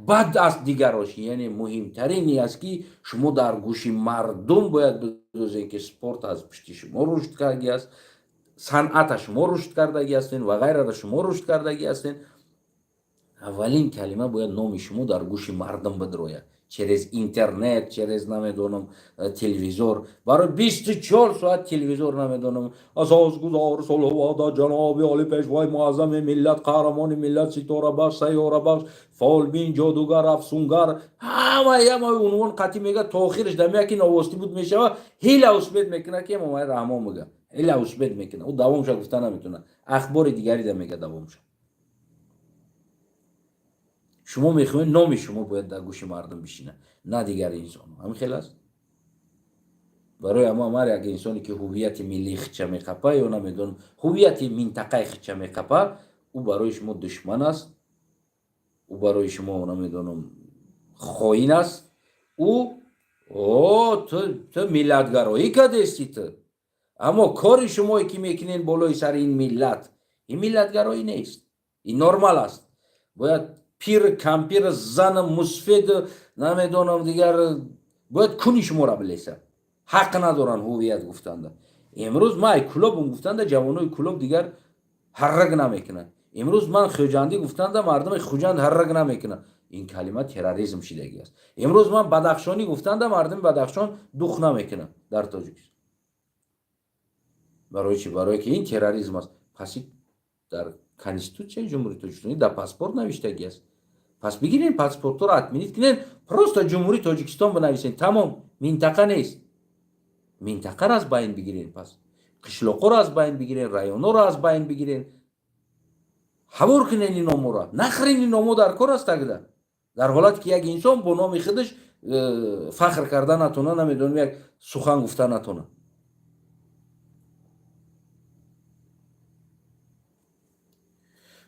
баъд аст дигарош. Яъне муҳимтарин ин аст ки шумо дар гӯши мардум бояд бидозед ки спорт аз пишти шумо рушд кардагиаст, санъата шумо рушд кардагӣ ҳастед ва ғайрара шумо рушд кардагӣ ҳастед. аввалин калима бояд номи шумо дар гӯши мардум бидрояд, через интернет, через намедонам телевизор. Барои 24 соат телевизор намедонам асосгузор солҳувода ҷаноби оли пешвои муаззами миллат, қаҳрамони миллат, ситорабахш, сайёрабахш, фолбин, ҷодугар, афсунгар, ҳамаи унвон қатъӣ мегӯяд, то охираш дар як ин овостӣ буд мешавад, ҳила усбет мекунад ки Эмомалӣ Раҳмон мегӯяд, ҳила усбет мекунад, ӯ давомша гуфта наметавонад, ахбори дигари да мегӯяд давомша. шумо мехоҳед номи шумо бояд дар гӯши мардум бишинад, на дигари инсонҳо. ҳамин хел аст. барои ҳар як инсоне ки ҳуввияти миллии худша меқапа ё намедонам ҳуввияти минтақаи худша меқапа, ӯ барои шумо душман аст, ӯ барои шумо намедонам хоин аст. ӯ ту миллатгароӣ кардести ту, аммо кори шумое ки мекунед болои сари ин миллат, ин миллатгароӣ нест, ин нормал аст. бояд пир кампир зан мусфид намедонам дигар бояд куни шуморо билесад, ҳақ надоранд ҳуввият гуфтанда. имрӯз ман клубум гуфтанда ҷавонои клуб дигар ҳаррак намекунанд. имрӯз ман хуҷандӣ гуфтанда мардуми хуҷанд ҳаррак намекунанд. ин калима терроризм шидагӣ аст. имрӯз ман бадахшонӣ гуфтанда мардуми Бадахшон дух намекунанд дар Тоҷикистон. барои чӣ? Барое ки ин терроризм аст. Пас дар Конститутсияи ҷумҳурии Тоҷикистон дар паспорт навиштагӣ аст. пас бигирен паспортҳоро отменит кунен, просто ҷумҳурии Тоҷикистон бинависен, тамом, минтақа нест. минтақаро аз байн бигирен, пас қишлоқҳоро аз байн бигирен, районҳоро аз байн бигирен, ҳавор кунен ин номоро, нахрен ин номо дар кор аст агда. дар ҳолате ки як инсон бо номи худаш фахр карда натонад, намедонам як сухан гуфта натонад.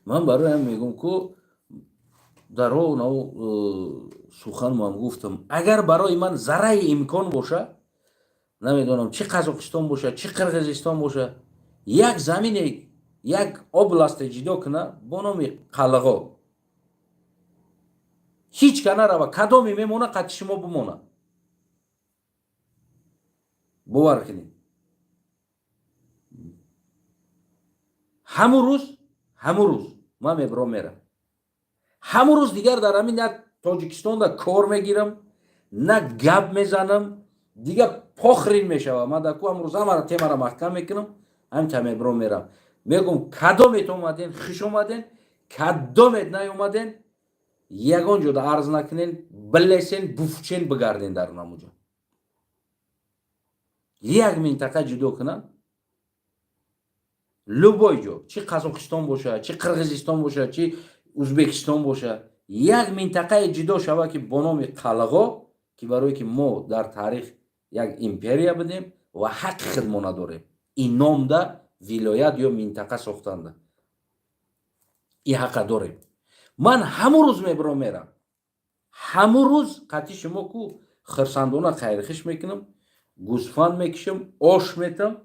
ман барои ҳам мегӯям ки дар сухан ман гуфтам, агар барои ман зараи имкон боша, намедонам чӣ Қазоқистон боша, чӣ Қирғизистон боша, як замине, як областе ҷидо кунад бо номи Қалғо, هیچ که نروا کدامی میمونه قد شما بمونه باور کنید همون روز ما میبرم میرم همون روز دیگر در همین نه تاجیکستان دا کار میگیرم نه گپ میزنم دیگه پخرین میشوم من دکو امروز همه را تیمه را محکم میکنم هم که میبرم میرم میگم کدامت اومدین خوش اومدین کدامت نیومدین یگان جدا عرض نکنین بلیسین بوفچین بگردین در نموجا یک منطقه جدا کنن любой جا چی قزاقستان باشه چی قرغیزستان باشه چی ازبکستان باشه یک منطقه جدا شوه که با نام قلغا که برای که ما در تاریخ یک امپریا بدیم و حق خودمون نداریم این نام ده ولایت یا منطقه ساختنده این حق داریم من همون روز میبرم میرم همون روز قطعی شما کو خرسندونه خیرخش میکنم گوسفند میکشم آش میتم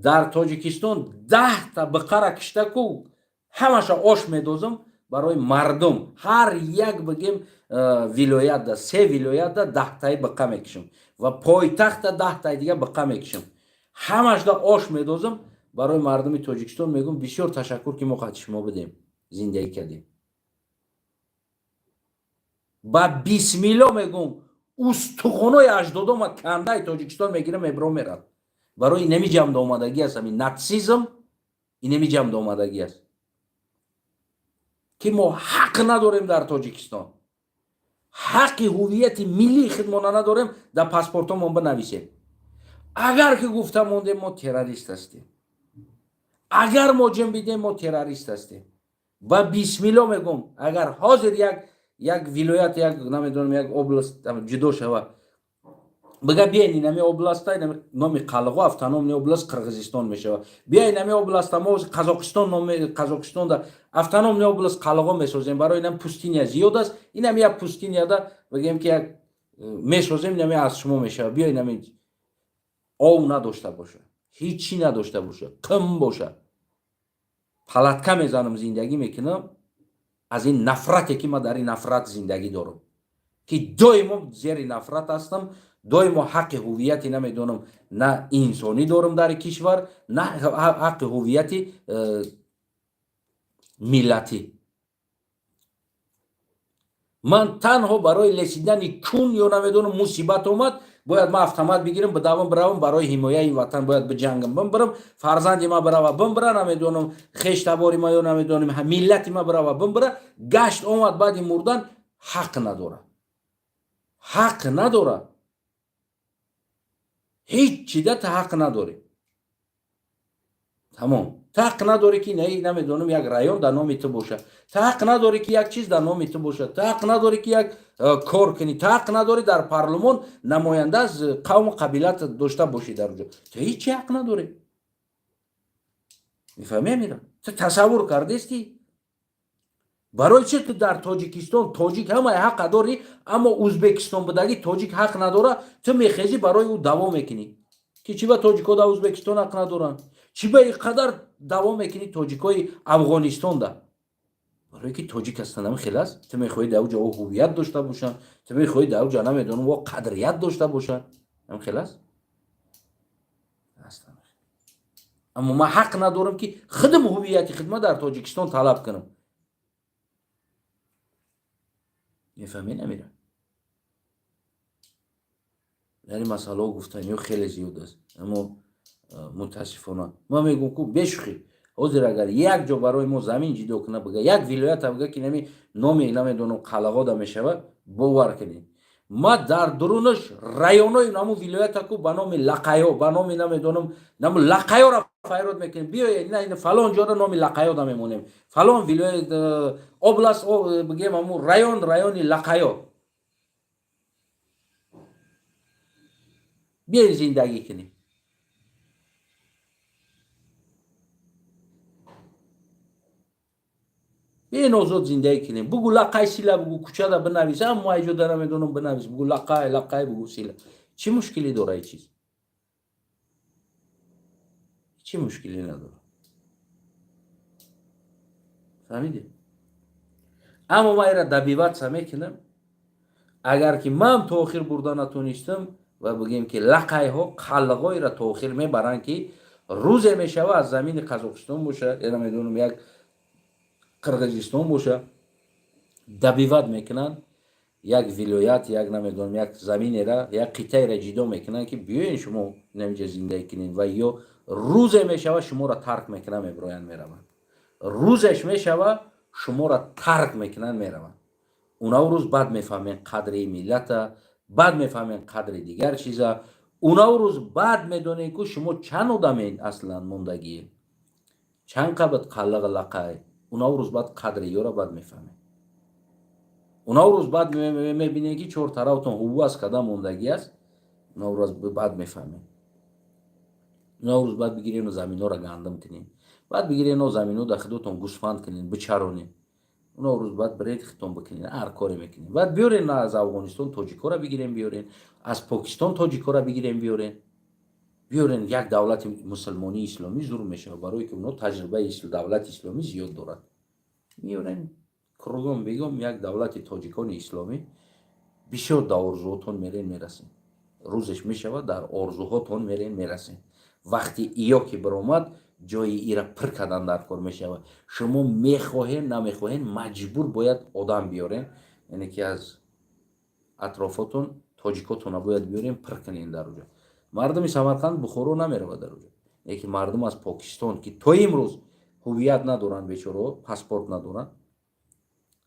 در تاجیکستان 10 تا بقره کشته کو همش آش میدوزم برای مردم هر یک بگیم ولایت ده 3 ولایت ده 10 تای بقه میکشم و پایتخت 10 تای دیگه بقه میکشم همش ده آش میدوزم برای مردم تاجیکستان میگم بسیار تشکر که ما قد شما بدیم زندگی کردیم با بسم الله میگم استخونای اجدادام کنده تاجیکستان میگیره میبرم میرم برای اینمی جمع آمدگی است همین ناتسیزم اینمی جمع آمدگی است که ما حق نداریم در تاجیکستان حق هویت ملی خودمان نداریم در پاسپورتمون بنویسیم اگر که گفتم مونده ما تروریست هستیم اگر ما جنبیدیم ما تروریست هستیم و بسم الله میگم اگر حاضر یک ولایت یک نمیدونم یک اوبلاست جدا شوه بگه بیاین اینمی اوبلاست نام قلغو автономный اوبلاست قرغیزستان میشه بیاین اینمی اوبلاست ما قزاقستان نام قزاقستان دا автономный اوبلاست قلغو میسازیم برای اینم پوستینیا زیاد است اینم یک پوستینیا دا بگیم که یک میسازیم اینمی از شما میشه بیاین اینمی او نداشته باشه هیچی نداشته باشه کم باشه پلاتکا میزنم زندگی میکنم از این نفرتی که ما در این نفرت زندگی دارم که دائما زیر نفرت هستم دائما حق هویتی نمیدونم نه انسانی دارم در کشور نه حق هویتی ملتی من تنها برای لسیدن کون یا نمیدونم مصیبت اومد باید ما автомат بگیرم بدوام بروم برای حمایت وطن باید بجنگم برم فرزند ما برم برم نمیدونم خشتباری ما یا نمیدونم ملت ما برم گشت اومد بعد مردن حق نداره هیچ چیزا حق نداره تمام حق نداره که نمیدونم یک رایون در نام تو باشه حق نداره که یک چیز در نام تو باشه حق نداره که یک کار کنی حق نداره در پارلمان نماینده از قوم و قبیلت داشته باشی در اونجا هیچ حق نداره میفهمی میرم تصور کردیستی برای چه تو در تاجیکستان تاجیک همه حق داری اما ازبکستان بدگی تاجیک حق نداره تو میخیزی برای او دوام میکنی که چی با تاجیکا در ازبکستان حق ندارن چی با اینقدر دوام میکنی تاجیکای افغانستان ده برای که تاجیک هستن هم خیلی است تو میخوای در اوجا هویت داشته باشن تو میخوای در اوجا نمیدونم و قدریت داشته باشن هم خیلی است اما ما حق ندارم که خودم هویت خدمت در تاجیکستان طلب کنم میفهمی نمیره یعنی مسئله گفتنی خیلی زیاد است اما متاسفانه ما میگم که بشخی حاضر اگر یک جا برای ما زمین جدا کنه بگه یک ولایت بگه که نامی نمیدونم قلغا ده میشوه باور کنید ما در درونش رایونای نامو ولایت کو به نام لقایا به نام نمیدونم نام لقایا را فایراد میکنیم بیا این فلان جا را نام لقایا ده میمونیم فلان ولایت اوبلاست بگیم همو رایون لقایا بیا زندگی کنیم بیاین آزاد زندگی کنیم بگو لقای سیلا بگو کوچه دا بنویس هم مایجو دا نمیدونم بنویس بگو لقای بگو سیلا چی مشکلی داره ای چیز چی مشکلی نداره فهمیدی اما ما ایرا دبیوت میکنم اگر که من تاخیر برده نتونستم و بگیم که لقای ها قلقای را تاخیر میبرن که روز میشوه از زمین قزاقستان باشه یا نمیدونم یک قرقیزستان باشه دبیوت میکنن یک ولایت یک نمیدونم یک زمین را یک قطعه را جدا میکنن که بیاین شما نمیشه زندگی کنین و یا روز میشوه شما را ترک میکنن میبراین میرون روزش میشوه شما را ترک میکنن میرون اونا روز بعد میفهمین قدر ملت بعد میفهمین قدر دیگر چیزا اونا روز بعد میدونین که شما چند آدمین اصلا موندگی چند قبط قلق لقای اونا روز بعد قدر یورا بعد میفهمین اونا روز بعد میبینین که چهار طرفتون هواس کدام موندگی است اونا روز بعد میفهمین اونا روز بعد بگیرین زمین ها را گندم کنین بعد بگیرین زمین ها در خودتون گوسفند کنین بچرونین اونا روز بعد برید ختم بکنین هر کاری میکنین بعد بیارین از افغانستان تاجیکا را بگیرین بیارین از پاکستان تاجیکا را بگیرین بیارین یک دولت مسلمانی اسلامی ظهور میشه برای که اونا تجربه دولت اسلامی زیاد دارد میارین کروگان بگم یک دولت تاجیکان اسلامی بسیار در آرزوهاتون میرین میرسین روزش میشود در آرزوهاتون میرین میرسین وقتی ایا که برآمد جای ایرا پر کردن در کار میشود شما میخواهین نمیخواهین مجبور باید آدم بیارین یعنی که از اطرافاتون تاجیکاتون باید بیارین پر کنین در اونجا مردم سمرقند بخورو نمیرود در اونجا یکی مردم از پاکستان که تا امروز هویت ندارن بیچاره پاسپورت ندارن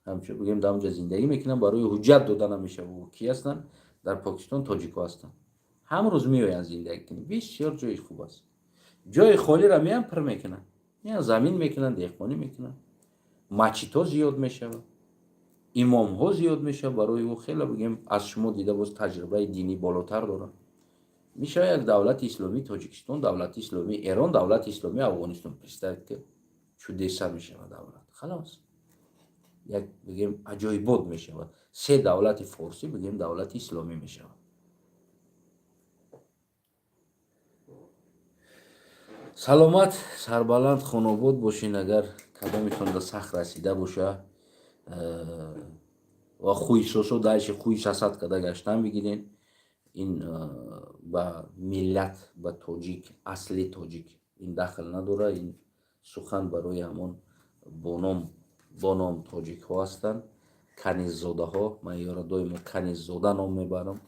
همچون بگیم در اونجا زندگی میکنن برای حجت دادن نمیشه و کی هستن در پاکستان تاجیکا هستن هم روز میآیند زندگی کنن بسیار جای خوب است جای خالی را میان پر میکنن میان زمین میکنن دهقانی میکنن مسجدها زیاد میشه امام ها زیاد میشه برای او خیلی بگیم از شما دیده باز تجربه دینی بالاتر دارن میشه یک دولت اسلامی تاجیکستان دولت اسلامی ایران دولت اسلامی افغانستان представить که чудеса میشه دولت خلاص یک بگیم عجایبات میشه سه دولت فارسی بگیم دولت اسلامی میشه سلامت سربلند خانوباد باشین اگر کدامتون به سخت رسیده باشه و خوی سوسو دایش خوی ساسات کده گشتن بگیرین این با ملت با تاجیک اصلی تاجیک این داخل نداره این سخن برای همون بانام تاجیک ها هستند کنیز زاده ها من یارا دویم کنیز زاده نام میبرم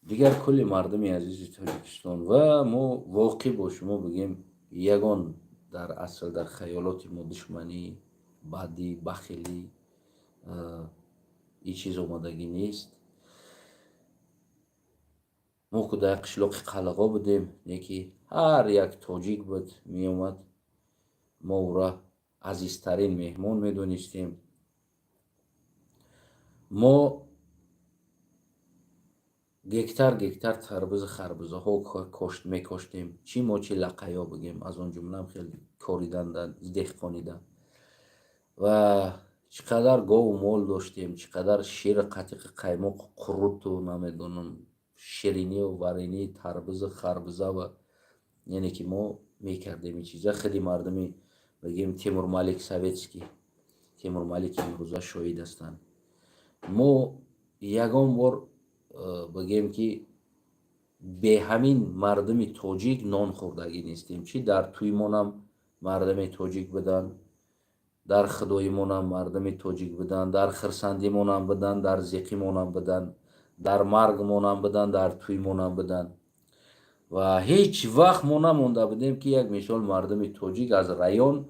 دیگر کلی مردم عزیز تاجیکستان و ما واقعی با شما بگیم یگان در اصل در خیالات ما دشمنی بدی بخیلی این چیز اومدگی نیست ما که در قشلاق قلقا بودیم یکی هر یک تاجیک بود می اومد ما او را عزیزترین مهمان می دونستیم ما گکتر تربوز خربوزه ها کاشت می کاشتیم چی ما چی لقیا بگیم از اون جمله هم خیلی کاریدن دهقانیدن و چقدر گاو و مال داشتیم چقدر شیر قطیق قیماق قروت و نمیدونم شیرینی و ورینی تربوز خربوزه و یعنی که ما میکردیم این چیزا خیلی مردمی بگیم تیمور مالک سویتسکی تیمور مالک امروزه شاهد هستند ما یگان بار بگیم که به همین مردم تاجیک نان خوردگی نیستیم چی در تویمون هم مردم تاجیک بدن در خدایمون هم مردم تاجیک بدن در خرسندیمون هم بدن در زیقیمون هم بدن در مرگمون هم بدن در تویمون هم بدن و هیچ وقت ما نمونده بودیم که یک مثال مردم تاجیک از رایون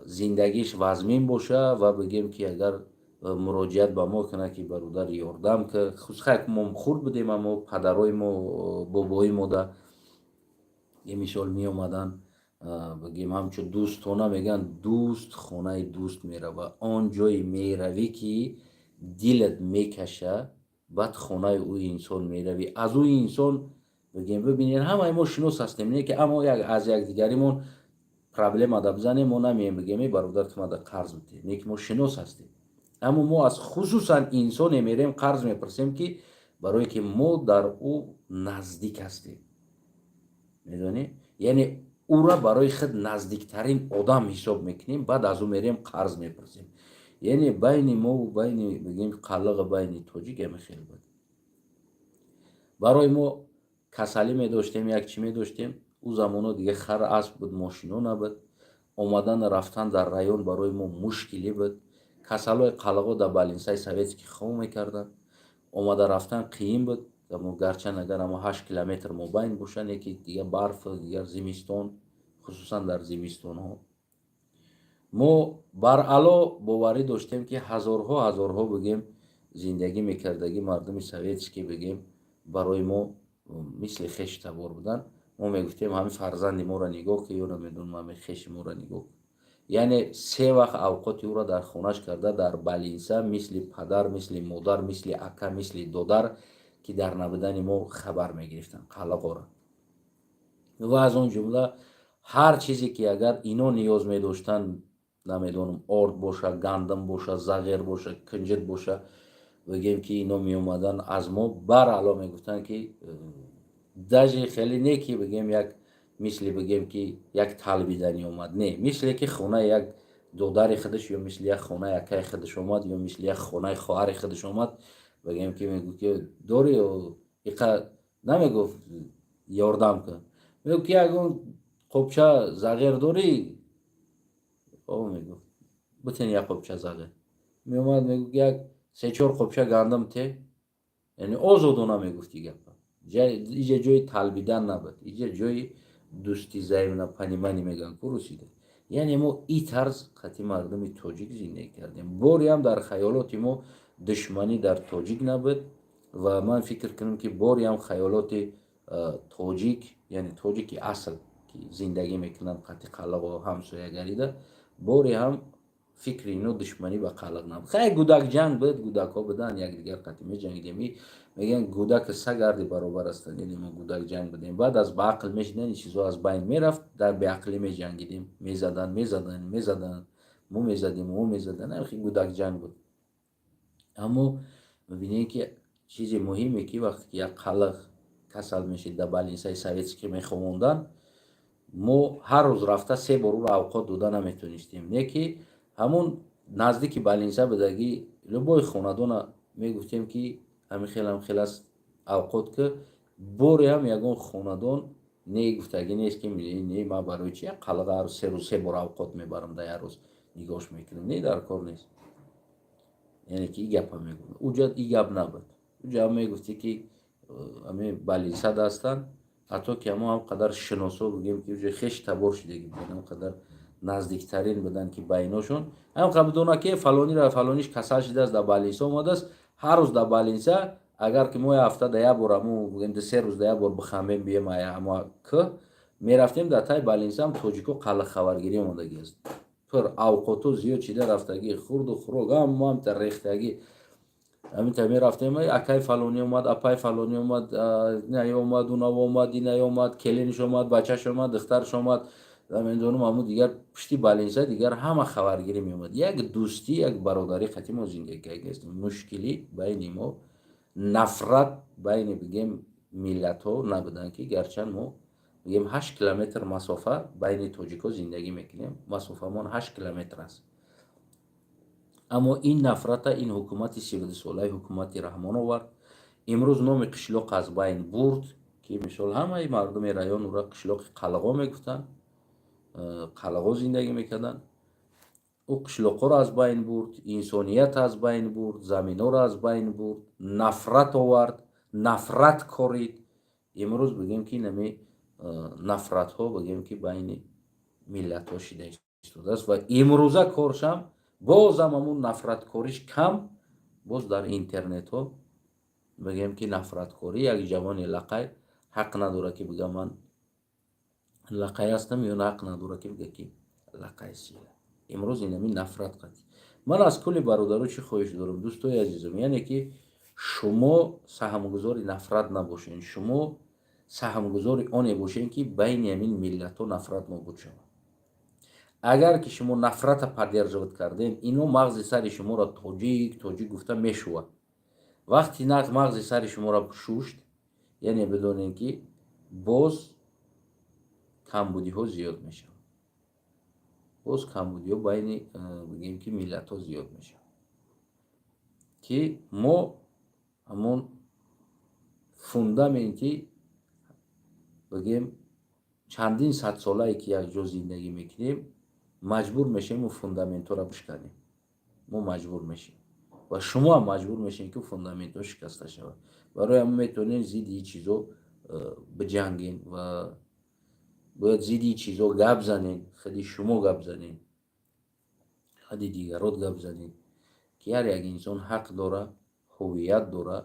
زندگیش وزمین باشه و بگیم که اگر مراجعت به ما کنه که برادر یاردم که خود ما خورد بودیم اما پدرای ما بابای ما ده یه مثال می اومدن بگیم همچو دوستانه میگن دوست خانه دوست میره و آن جای میروی که دلت میکشه بعد خانه او انسان میروی از او انسان بگیم ببینین همه ما شناس هستیم نه که اما از یک دیگریمون پرابلم ادا بزنیم ما نمیم بگیم برادر تو ما ده قرض بده نه که ما شناس هستیم اما ما از خصوصا انسان میریم قرض میپرسیم که برای که ما در او نزدیک هستیم میدونی یعنی او را برای خود نزدیکترین آدم حساب میکنیم بعد از او میریم قرض میپرسیم یعنی بین ما و بین بگیم قلق بین توجیک هم خیلی بود. برای ما کسلی می داشتیم، یک چی می داشتیم. او زمانو دیگه خر اسب بود، ماشینا نبود. اومدن رفتن در رایون برای ما مشکلی بود. کسلای قلقا در بالینسای سویتسکی خو میکردن. اومده رفتن قییم بود. اما گرچه اگر اما 8 کیلومتر مابین باشن، یکی دیگه برف، دیگر زمستان، خصوصا در زمستان ها ما بر علا باوری داشتیم که هزارها بگیم زندگی میکردگی مردم سویتسکی بگیم برای ما مثل خش تبار بودن. ما میگفتیم همین فرزند ما را نگاه که یا نمیدونم همین خش ما را نگاه. یعنی 3 وقت اوقات او را در خونش کرده در بالینسا، مثل پدر، مثل مادر، مثل اکا، مثل دودر که در نبودن ما خبر میگرفتن قلقا را. و از اون جمله هر چیزی که اگر اینا نیاز می داشتن، نمیدونم آرد باشه، گندم باشه، زغیر باشه، کنجد باشه، بگیم که اینا می اومدن از ما بر علا می گفتن که دژ خیلی نیکی بگیم یک مثل بگیم که یک طلبیدنی اومد، نه مثل که خونه یک دودر خودش یا مثل یک خونه یکای خودش اومد یا مثل یک خونه خواهر خودش اومد، بگیم که میگو که داری و ایقا نمیگفت یاردم کن، میگو که اگه قبچه زغیر داری او میگو بتین یک قبچه زغیر می اومد میگو که یک 3-4 قبچه گندم ته، یعنی آزادانه میگفتی گپ. اینجا جای طلبیدن نبود، اینجا جای دوستی زایمنا پنیمانی میگن که رسیده. یعنی ما این طرز خطی مردم تاجیک زندگی کردیم. باری هم در خیالات ما دشمنی در تاجیک نبود و من فکر کنم که باری هم خیالات تاجیک، یعنی تاجیک اصل که زندگی میکنن خطی قلق و همسایه گریده، باری هم فکر اینو دشمنی با قلق نبود. خیلی گودک جنگ بود، گودک ها بدن یک دیگر قطعی می جنگیدیم. میگن گودک سگردی برابر هستند، یعنی ما گودک جنگ بدیم. بعد از به عقل میشدن این چیزها از بین میرفت، در به عقلی می جنگیدیم، میزدن مو میزدن. نمیخی گودک جنگ بود. اما میبینید که چیز مهمی که وقتی که یک قلق کسل میشید در بالینسای سویتسکی میخوندن، ما هر روز رفته 3 بار رو اوقات دوده نمیتونستیم. یکی همون نزدیک بالینسا بدگی لبای خاندان میگفتیم که همین خیلی است اوقات که باری هم یگان خاندان نه گفتگی نیست که نه ما برای چی قلقه هر 3 روز 3 بار اوقات میبرم در روز نگاش میکنم، نه در کار نیست. یعنی که این گپ هم میگفت اونجا این گپ نبود. اونجا هم میگفتی که همه بالینسا دستن، حتی که ما هم قدر شناسا بگیم که اونجا خش تبار شدگی بودن، هم قدر نزدیکترین بدن که بیناشون هم قبل که فلانی را فلانیش کسل شده است در بالینسا اومده است. هر روز در بالینسا اگر که ما هفته در یک بار همو بگیم 3 روز در یک بار بخمیم بیایم اما که میرفتیم در تای بالینسا هم تاجیکو قلق خبرگیری اومدگی است. پر اوقاتو زیاد چیده رفتگی خورد و خروگ هم تا ریختگی همین تا می رفتیم اکای فلانی اومد، اپای فلانی اومد، نه اومد، اونا اومد، این اومد، کلینش اومد، بچهش اومد، دخترش اومد. من دونم همون دیگر پشتی بالینسا دیگر همه خبرگیری می اومد. یک دوستی، یک برادری خطی ما زندگی کردیم. مشکلی بین ما، نفرت بین بگیم ملت ها نبودن که گرچه ما بگیم 8 کیلومتر مسافه بین تاجیکا زندگی میکنیم، مسافه ما 8 کیلومتر است. اما این نفرت این حکومت 32 ساله حکومت رحمان آورد. امروز نام قشلاق از بین برد که مثال همه مردم رایان را قشلاق قلقا میگفتن، قلقا زندگی میکردن. او قشلاق را از بین برد، انسانیت از بین برد، زمین ها را از بین برد، نفرت آورد، نفرت کارید. امروز بگیم که نمی نفرت ها بگیم که بین ملت ها شده است و امروزه کارشم بازم همون نفرت کاریش کم. باز در اینترنت ها بگیم که نفرت کاری یک جوان لقای حق نداره که بگم من لقای هستم یا حق نداره که بگه که لقای سیله. امروز اینمی نفرت قدی. من از کلی برادرو چی خواهش دارم دوستای عزیزم، یعنی که شما سهمگذار نفرت نباشین، شما سهمگذار آن باشین که بین همین ملت ها نفرت موجود شود. اگر که شما نفرت پدیرجوت کردین، اینو مغز سر شما را تاجیک گفته میشود. وقتی مغز سر شما را شوشت، یعنی بدونین که باز کمبودی ها زیاد میشه. باز کمبودی ها بین بگیم که ملت ها زیاد میشه که ما همون فوندامنتی بگیم چندین صد ساله که یک جا زندگی میکنیم مجبور میشیم و فوندامنت را بشکنیم. ما مجبور میشیم و شما هم مجبور میشین که فوندامنت ها شکسته شود. برای همون میتونین زید این چیزا بجنگین و باید زید این چیزا گپ زنین. خیلی شما گپ زنین، خیلی دیگرات گپ زنین که هر یک انسان حق داره، هویت داره،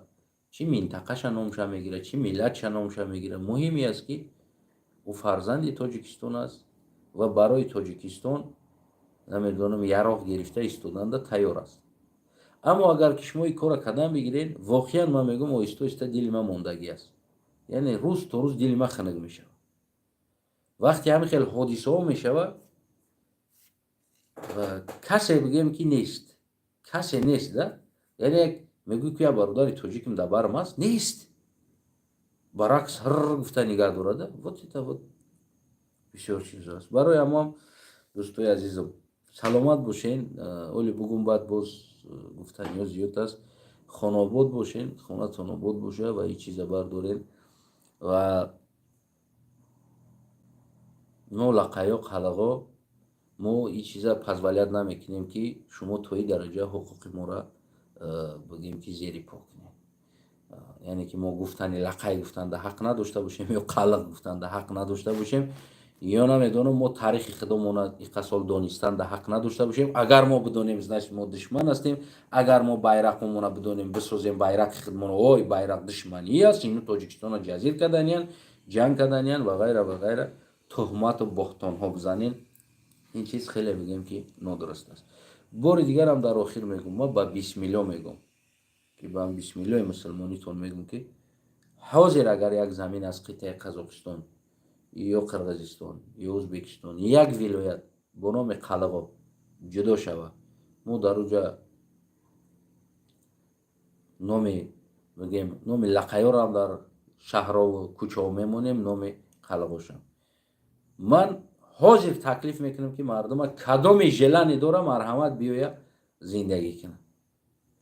چی منطقه نامش میگیره، چی ملت نامش میگیره. مهمی است که او فرزند تاجیکستان است و برای تاجیکستان نمیدونم یراق گرفته ایستادن تیار است. اما اگر که شما این کار کردن بگیرین، واقعا من میگم آهسته دل من موندگی است. یعنی روز تا روز دل من خنک میشه. وقتی همین خیلی حادثه ها میشه و کسی بگیم که نیست، کسی نیست ده. یعنی میگوی که برادر تاجیکم در برم است، نیست. برعکس هر گفته نگاه دارده. وقتی بسیار چیز است. برای اما دوستای عزیزم سلامت باشین. اولی بگم بعد باز گفتنی ها زیاد است. خاناباد باشین، خانتان آباد باشه و این چیزا بردارین و ما لقایا قلقا ما این چیزا پذولیت نمیکنیم که شما توی درجه حقوق ما را بگیم که زیر پا کنیم. یعنی که ما گفتن لقای گفتن ده حق نداشته باشیم یا قلق گفتن ده حق نداشته باشیم یا نمیدونم ما تاریخ خودمون اقتصال دانستن ده حق نداشته باشیم. اگر ما بدونیم значит ما دشمن هستیم. اگر ما bayrakمون رو بدونیم بسازیم bayrak خودمون اوی bayrak دشمنی است، اینو تاجیکستان جزیر کردنین، جنگ کردنین و غیره و غیره، تهمت و بهتان ها بزنین. این چیز خیلی میگم که نادرست است. بار دیگر هم در آخر میگم ما با 20 میلیون میگم که با 20 میلیون مسلمانی تون میگم که حاضر اگر یک زمین از قطعه قزاقستان یا قرغیزستان یا ازبکستان یک ولایت با نام قلقا جدا شود، ما در اونجا نام لقیا را هم در شهرها و کوچه ها میمونیم، نام قلقا شم. من حاضر تکلیف میکنم که مردم کدام ژلانی داره مرحمت بیاید زندگی کنه،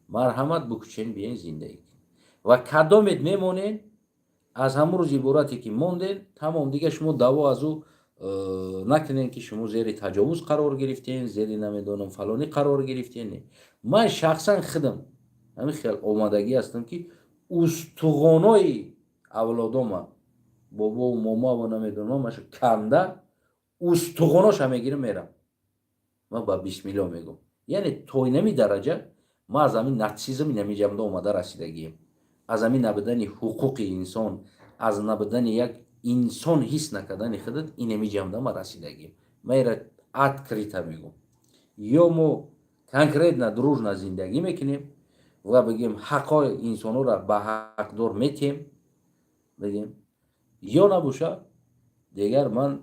مرحمت بکشین بیاین زندگی کنه و کدامت میمونین از همون روز عبارتی که موندین تمام دیگه شما دعوا از او نکنین که شما زیر تجاوز قرار گرفتین، زیر نمیدونم فلانی قرار گرفتین. من شخصا خودم همین خیلی آمادگی هستم که استخوانای اولادام بابا و ماما و نمیدونم ماش کنده استخواناش هم میگیره میرم. من با 20 میلیون میگم یعنی توی نمی درجه ما از همین ناتسیزم نمیجم اومده رسیدگیم، از همین نبودن حقوق انسان، از نبودن یک انسان حس نکردن خودت این نمیجم ما رسیدگیم. میره открыто میگم یا ما کنکریت ندروژ زندگی میکنیم و بگیم حقای انسانو را به حقدار میتیم بگیم یا نباشه دیگر من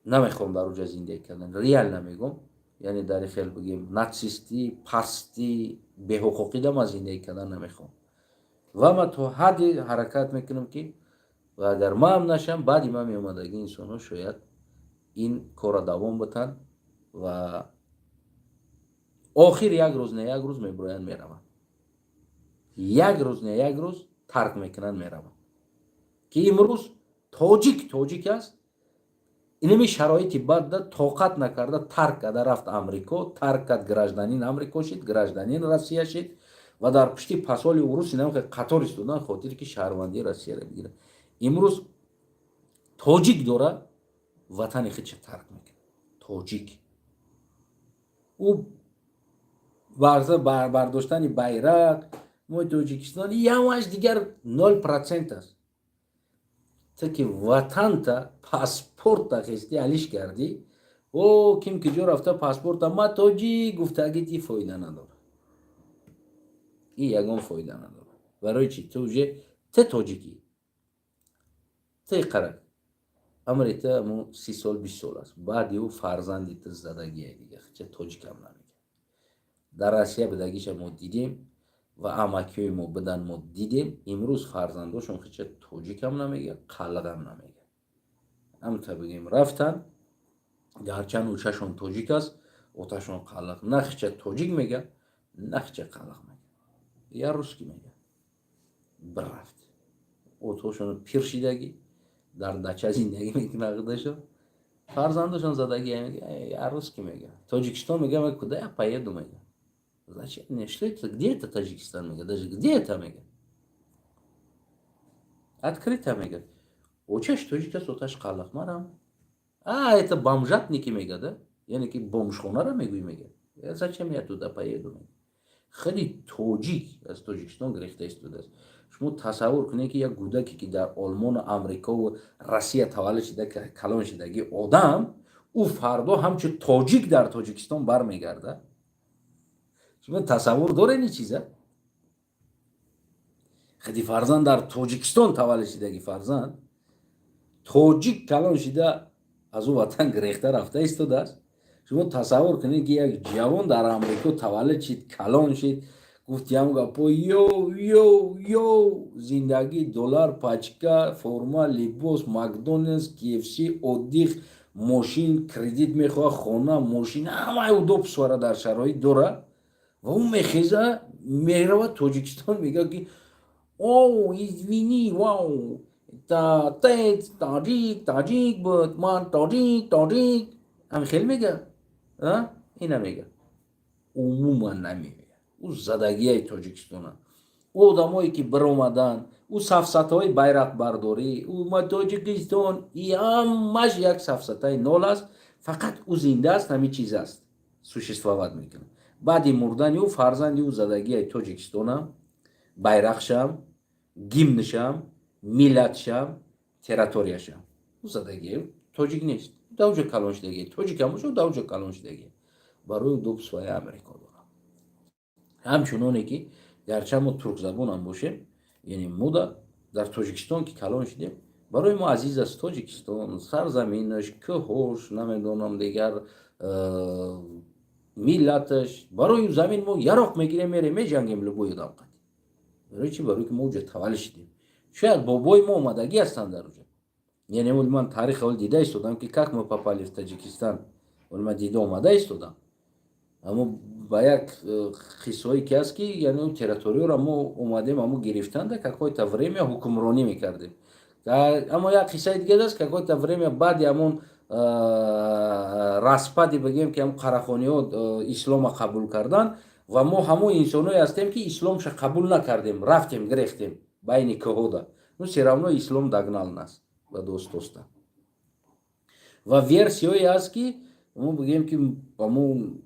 نمیخوام در اونجا زندگی کردن. ریال نمیگم، یعنی در خیلی بگیم ناتسیستی پستی به حقوقی دم زندگی کردن نمیخوام و من تو حدی حرکت میکنم که و اگر ما هم نشم بعدی من میومدگی انسان ها شاید این کار دوام بتن و آخر یک روز نه یک روز میبراین میرون، یک روز نه یک روز ترک میکنن میرون که امروز تاجیک است اینمی شرایطی بعد طاقت نکرده ترک کرده رفت امریکا، ترک کرد گراجدانین امریکا شد، گراجدانین روسیه شد و در پشتی پسولی روس اینم که قطار استودن خاطر که شهروندی روسیه را بگیره. امروز تاجیک داره وطن خودش ترک میکنه. تاجیک او برداشتن بیرق ما تاجیکستان یواش دیگر 0% است. تا که وطن تا پاسپورت تا خستی علیش کردی او کم که جو رفته پاسپورت ما تاجیک گفتگی تی فایده نداره، این یگان فایده نداره. برای چی؟ تو تاجیکی تی قرق امریتا مو 30 سال 20 سال است بعدی او فرزندی تا زدگیه دیگه چه تاجیک هم نمیگه. در آسیا بدگیش ما دیدیم و امکیوی ما بدن ما دیدیم. امروز فرزنداشون چه تاجیک هم نمیگه قلق هم نمیگه. هم تا بگیم رفتن гарчанд учашон тоҷик аст, оташон қалақ. Нахча тоҷик мега, нахча қалақ мега. Я русский мега. Брафт. Отошон пир шидагӣ, дар дача зиндагӣ мекунад худашо. Фарзандашон задагӣ мега, я русский мега. Тоҷикистон мега, куда я поеду мега. Зачем? Что это? Где это Таджикистан мега? Даже где это мега? Открыто мега. Очаш тоҷик аст, оташ қалақ марам. Это бомжатники мега, да? Яъне ки бомжхонара мегӯй мега. Зачем я туда поеду мега? Хеле тоҷик аз Тоҷикистон гирифта истодааст. Шумо тасаввур кунед ки як кӯдаке ки дар Олмону Амрикову Россия таваллуд шуда калон шудагӣ одам, ӯ фардо ҳамчун тоҷик дар Тоҷикистон бармегардад. Шумо тасаввур доред ин чиза? хеди фарзанд дар Тоҷикистон таваллуд шудагӣ фарзанд тоҷик калон шуда аз ӯ ватан гирехта рафта истодааст. Шумо тасаввур кунед ки як ҷавон дар Амрико таваллуд шид, калон шид, гуфт ям гапо ёв зиндагӣ, доллар, пачка, форма, либос, Макдоналдс, KFC, отдих, мошин, кредит мехоҳад, хона, мошин, ҳамаи удоб сувара дар шароит дора. Ва ӯ мехеза меравад Тоҷикистон, мега ки извини, вау, таҷик буд, ман тоҷик. Ҳамин хел мега? Ина мега. Умуман намега. ӯ задагияи Тоҷикистона. ӯ одамое ки биромадан, ӯ сафсатаҳои байрақбардорӣ, ма Тоҷикистон, ҳамаш як сафсатаи нол аст. Фақат ӯ зинда аст, ҳамин чиз аст, существовать мекунад. баъди мурдани ӯ фарзанди ӯ задагияи Тоҷикистона, байрақшам, гимншам, миллатшам, территорияшам. ӯ задагияи тоҷик нест. давҷо калон шудагия. Тоҷикам бошад, давҷо калон шудагия. барои ӯ ду писваи Амрико дорам. ҳамчуноне ки гарча мо туркзабонам бошем, яъне мо дар Тоҷикистон ки калон шудем, барои мо азиз аст Тоҷикистон, сарзаминаш, кӯҳош, намедонам дигар миллаташ. Барои замин мо яроқ мегирем, мерем, меҷангем любой одам қад. барои чӣ? Барои ки мо уҷа таваллуд шудем. шояд бобои мо омадагӣ ҳастанд дар уҷа. яъне ман таърихи ҳол дида истодам ки как мы попали в Таҷикистан. ман дида омада истодам. аммо ба як қиссаҳое ки ҳаст ки яъне территорияро мо омадем аммо гирифтан да какое-то время ҳукмронӣ мекардем. аммо як қиссаи дига аст, какое-то время баъди ҳамон распади бигем ки ҳамон қарахониҳо ислома қабул кардан ва мо ҳамон инсоное ҳастем ки исломша қабул накардем, рафтем гирехтем байни кӯҳода. все равно ислом дагнал нас ба достоста. ва версияҳое ҳаст ки мо бигем ки ҳамон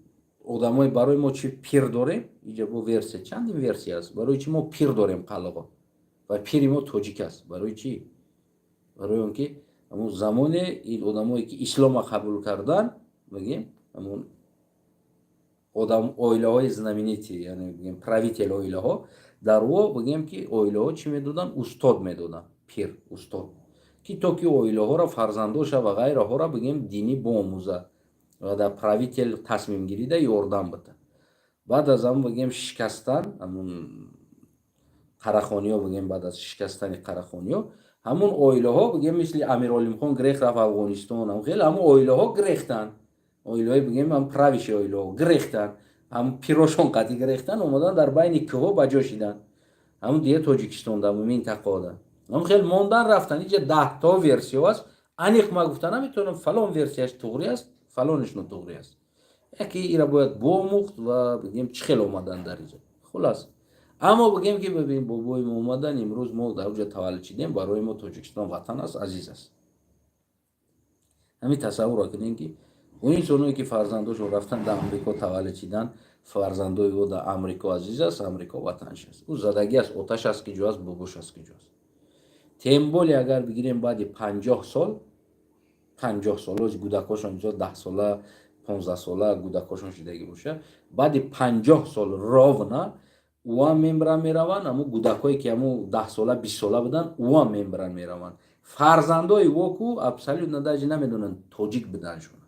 одамои барои мо чи пир дорем. иҷа бо версия чандин версия аст. барои чи мо пир дорем қалоғо ва пири мо тоҷик аст. барои чи? барои он ки ҳамон замоне ин одамое ки ислома қабул кардан, бигем ҳамон одам оилаҳои знаменити, яъне бигем правител оилаҳо, дар во бигем ки оилаҳо чӣ медодан? устод медодан. пир, устод, ки то ки оилаҳоро, фарзандоша ва ғайраҳоро бигем динӣ боомӯзад ва дар правител тасмимгирида ёрдам битад. баъд аз ҳамон бигем шикастан ҳамон қарахониҳо, бигем баъд аз шикастани қарахониҳо ҳамон оилаҳо бигем мисли Амиролимхон гирехт рафт Афғонистон, ҳамон оилаҳо гирехтанд. оилаҳои бигем ҳам правиши оилаҳо гирехтанд. ҳамон пирошон қати гирехтанд, омадан дар байни кӯҳо ба ҷо шиданд. ҳамон дига Тоҷикистон дар минтақаода. ҳам хел мондан рафтанд. иҷа 10 версия аст. аниқ ма гуфта наметавонам фалон версияш туғри аст, фалонеш нотуғри аст. яке ира бояд боомӯхт ва бигем чӣ хел омадан дар иҷа. хулас аммо бигем ки бибин бобои мо омадан, имрӯз мо дар уҷа таваллуд шидем, барои мо Тоҷикистон ватан аст, азиз аст. ҳамин тасаввур кунем ки ӯ инсоное ки фарзандошон рафтан дар Амрико таваллуд шидан, фарзандои ӯ дар Амрико азиз аст, Амрико ватанш аст. ӯ задагӣ аст, оташ аст ки ҷо аст, бобош аст ки ҷо аст. темболи агар бигирем баъди 50 сол, 50 солои кӯдакошон ҷо 10 сола, 15 сола кӯдакошон шидагӣ боша, баъди 50 сол ровна ӯам мембиран мераванд, ҳамон кӯдакое ки ҳамон 10 сола, 20 сола буданд, ӯам мембиран мераванд. фарзандои ӯ ку абсолютно даже намедонанд тоҷик буданшон.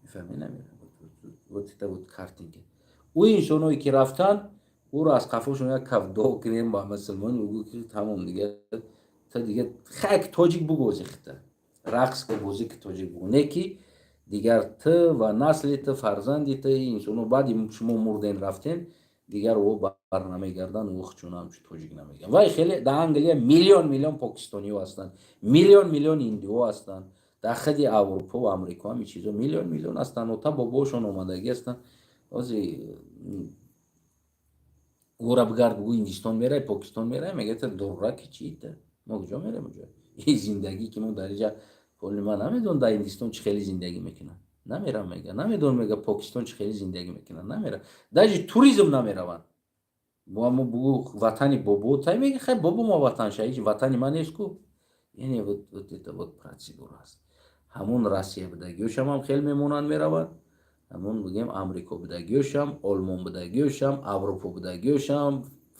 мефаҳмед? вот это вот картинка. ӯ инсоное ки рафтанд, ӯро аз қафошон як каф дуо кунем ба мусулмони угӯ ки тамом дига та дига хак тоҷик бугозихта. рақс ки бозӣ ки тоҷик буго. Не ки дигар ту ва насли ту фарзанди ту инсону баъди шумо мурден рафтен дигар о барнамегардан ухчуна ҳамчу тоҷик намеган. Вай хеле дар Англия миллион миллион покистониҳо ҳастанд, миллион миллион ҳиндиҳо ҳастанд, дар хеле Аврупо ва Амрико ҳамин чизо миллион миллион ҳастанд. Ота бобоашон омадагӣ ҳастанд. ҳозир ӯра бигард бугӯ Ҳиндистон мерай, Покистон мерай, мегӯяд дурраки чиита? Мо куҷо мерем уҷо? Ин зиндагӣ ки мо дар инҷа поли ман намедонам дар Ҳиндистон чӣ хеле зиндагӣ мекунанд. Намерам мега. Намедонам мега Покистон чӣ хеле зиндагӣ мекунанд. Намерам. Даже туризм намераванд. Бо мо бугӯ ватани бобо, тай меги хай бобо мо ватанша, ҳеҷ ватани ман нест ку? Яъне вот это вот процедура аст. Ҳамун Россия бидагиёшам ҳам хеле мемонанд мераванд. ҳамун бигем Амрико бидагиёшам, Олмон бидагиёшам, Аврупо бидагиёшам,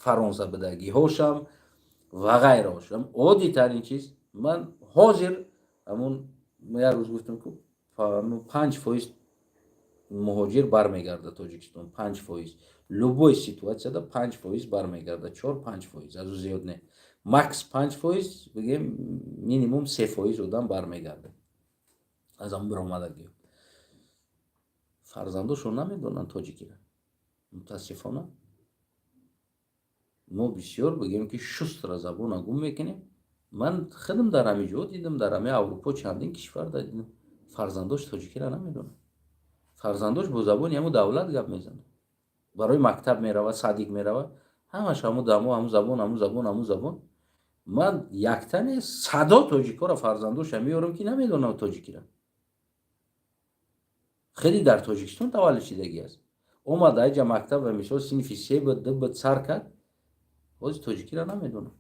Фаронса бидагиҳошам ва ғайраҳошам. Оддитарин чиз ман ҳозир ҳамун як рӯз гуфтам ку 5% муҳоҷир бармегардад Тоҷикистон. 5%. Любой ситуатсияда 5% бармегардад. 4-5%. Азу зиёд не. Макс 5% бигем минимум 3% одам бармегардад. Аз ҳамун биромадагӣ. Фарзандошон намедонанд тоҷикира. Мутаассифона. мо бисёр бигем ки шустра забона гум мекунем. Ман худам дар ҳамин ҷо дидам, дар ҳамин Аврупо чандин кишварда дидам. Фарзандош тоҷикира намедонад. Фарзандош бо забони ҳамун давлат гап мезанад. барои мактаб меравад, садик меравад, ҳамаш ҳамун дамо, ҳамун забон, ҳамун забон, ҳамун забон. ман якта не садо тоҷикора фарзандоша меёрам ки намедонад тоҷикира. хеле дар Тоҷикистон таваллуд шидагӣ аст. омад айҷа мактаб ва мисол синфи 3 буд, 2 буд сар кард, ҳозир тоҷикира намедонад.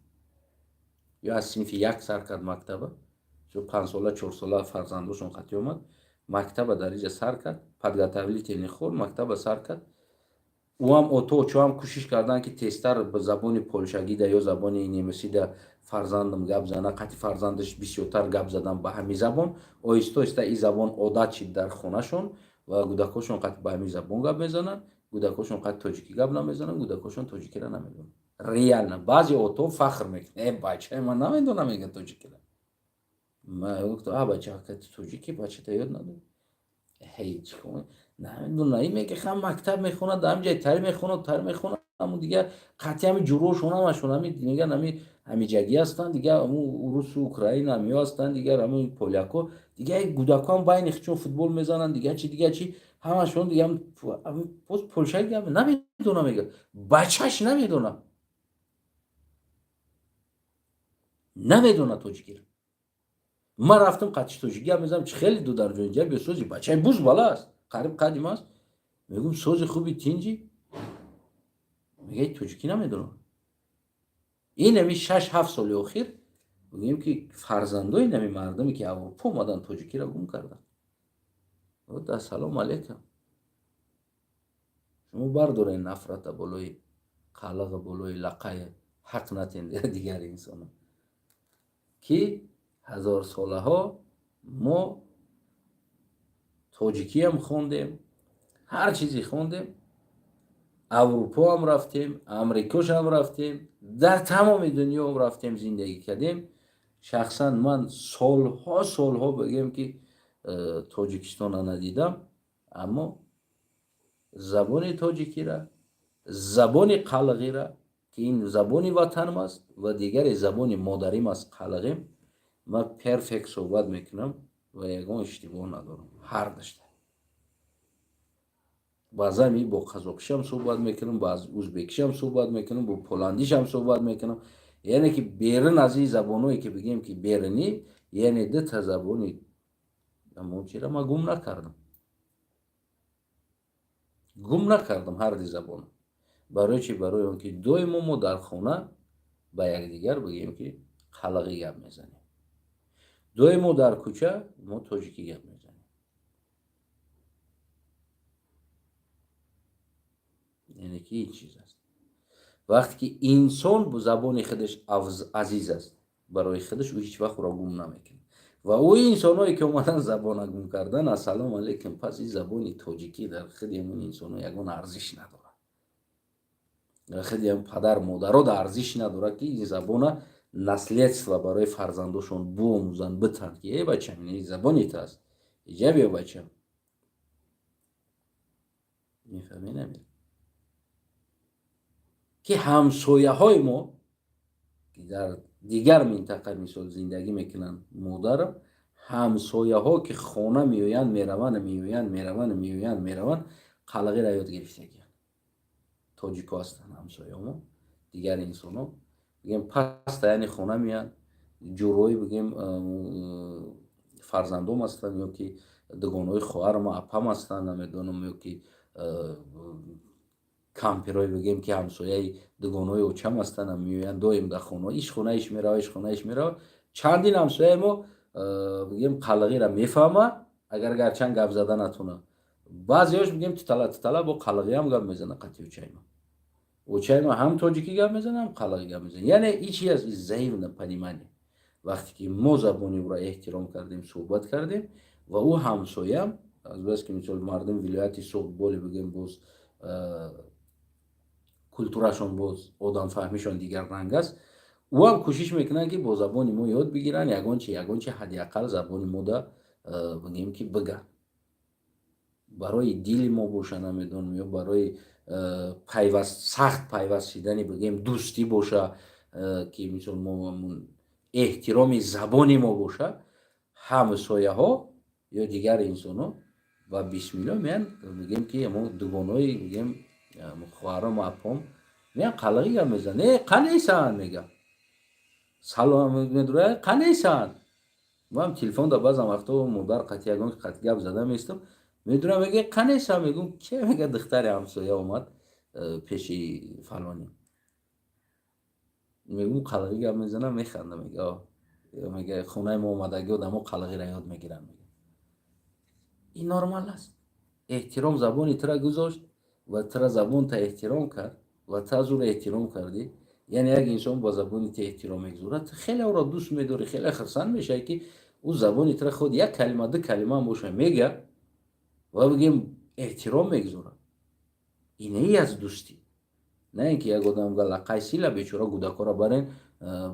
ё аз синфи 1 сар кард мактаба, чо 5 сола 4 сола фарзандошон қатъи омад, мактаба дар инҷа сар кард, подготовительный хор мактаба сар кард. ӯам ото чоам кӯшиш карданд ки тезтар ба забони полшагида ё забони немисида фарзандам гап зана, қатъи фарзандаш бисёртар гап задан ба ҳамин забон, оҳиста оҳиста ин забон одат шид дар хонашон ва кӯдакҳошон қатъи ба ҳамин забон гап мезананд, кӯдакҳошон қатъи тоҷикӣ гап намезананд, кӯдакҳошон тоҷикира намедонанд. Реально баъзе ото фахр мекунад, бачаи ман намедонам мега тоҷикира. ман гуфтам бача тоҷики бачата ёд надорад. ҳеҷ намедонам ин мега хам мактаб мехонад, ҳамҷай тар мехонад, ҳамун дигар қатъи ҳамин ҷурӯҳошон ҳамашон меган ҳамиҷагӣ ҳастанд, дигар ҳамун русу Украина ҳамиҳо ҳастанд, дигар ҳамун поляко, дигар гӯдакҳо байни хичон футбол мезананд, дигар чӣ ҳамашон дигар боз полшаи гап намедонам мега. Бачаш намедонад тоҷикира. ман рафтам қатъи тоҷикӣ гап мезанам, чӣ хеле ду дар ҷо инҷа биё сози бачаи буз бала аст, қариб қадди ман аст. мегӯям сози хуби тинҷи? мега тоҷикӣ намедонам. ин ҳамин 6-7 соли охир бигем ки фарзандои ҳамин мардаме ки Аврупо омаданд тоҷикира гум карданд. ассалому алайкум. шумо бардоред нафрата болои қалиға, болои лаққае ҳақ натен дигари инсонон ки ҳазорсолаҳо мо тоҷикиам хондем, ҳар чизе хондем, Аврупо ҳам рафтем, Амрикош ҳам рафтем, дар тамоми дунё ҳам рафтем, зиндагӣ кардем. шахсан ман солҳо бигем ки Тоҷикистона надидам, аммо забони тоҷикира, забони қалғира ки ин забони ватанам аст ва дигаре забони модарим аст қалғим, ман перфект суҳбат мекунам ва ягон иштибоҳ надорам. ҳар дашта баъзан бо қазоқишам суҳбат мекунам, бо ӯзбекишам суҳбат мекунам, бо поландишам суҳбат мекунам. яъне ки берун аз ин забоное ки бигем ки берунӣ, яъне дута забони амончира ман гум накардам ҳар ду забон. барои чӣ? барои он ки доимо мо дар хона ба якдигар бигем ки қалғӣ гап мезанем, доимо дар кӯча мо тоҷикӣ гап мезанем. яъне ки ин чиз аст. вақте ки инсон бо забони худаш азиз аст, барои худаш ӯ ҳеҷ вақт ӯро гум намекунад. ва ӯ инсоное ки омадан забона гум кардан, ассалому алайкум, пас ин забони тоҷикӣ дар худи ҳамон инсоно ягон арзиш надорад. дар худи ҳамон падар модарод арзиш надорад ки ин забона наследство барои фарзандошон буомӯзанд, битанд ки бачам ин забони ту аст. иҷа биё бачам. میفهمی نمی که همسایه‌های ما که در دیگر منطقه مثال زندگی میکنن مادرم، همسایه‌ها که خانه میآیند میروند میآیند میروند میآیند میروند قلقی را یاد گرفتگی توجیکا هستن همسایه ما. دیگر انسان ها بگیم پس یعنی خانه میان جوروی بگیم فرزندم هستن یا که دگانهای خواهر ما اپم هستن نمیدونم یا که کامپیرای بگیم که همسایه دگانهای اوچم هستن هم میوین دویم در خونه ایش خونه ایش میره ایش خونه ایش میره چندین همسایه ما بگیم قلقی را میفهمه اگر گرچند گپ زدن نتونه بعضیاش بگیم تتلا با قلقی هم گپ میزنه قطعی اوچای ما هم توجیکی گپ میزنه هم قلقی گپ میزنه یعنی ایچی از ضعیف نپنیمانی وقتی که ما زبانی او را احترام کردیم صحبت کردیم و او همسایه هم از بس که مثال مردم ولایتی صحبت بگیم باز کلتورشون باز آدم فهمیشون دیگر رنگ است او هم کوشش میکنن که با زبان ما یاد بگیرن یگانچه حداقل زبان ما دا بگیم که بگن برای دیل ما باشه نمیدونم یا برای پیوست سخت پیوستیدن بگیم دوستی باشه که مثل ما احترام زبان ما باشه همسایه ها یا دیگر انسان ها و بسم الله میان بگیم که ما دوگانای بگیم خواهرام و اپام میان قلقی هم میزن قنیسان میگه سلام میدونه قنیسان ما هم تلفن دا بعض وقتا مادر قطعی گپ زده میستم میدونم میگه قنیسان میگم که میگه دختر همسایه اومد پیش فلانی میگم قلقی گپ میزنم میخنده میگه خونه ما اومدگی آدمو قلقی را یاد میگیرن میگه این نرمال است احترام زبانی ترا گذاشت و ترا زبان تا احترام کرد و تا از او را احترام کردی یعنی اگه انسان با زبانی تا احترام میگذارد خیلی او را دوست میداری خیلی خرسند میشه که او زبانی ترا خود یک کلمه دو کلمه هم باشه میگه و بگیم احترام میگذاره اینه ای از دوستی نه اینکه یک آدم گه لقای سیلا بیچاره گودکارا برین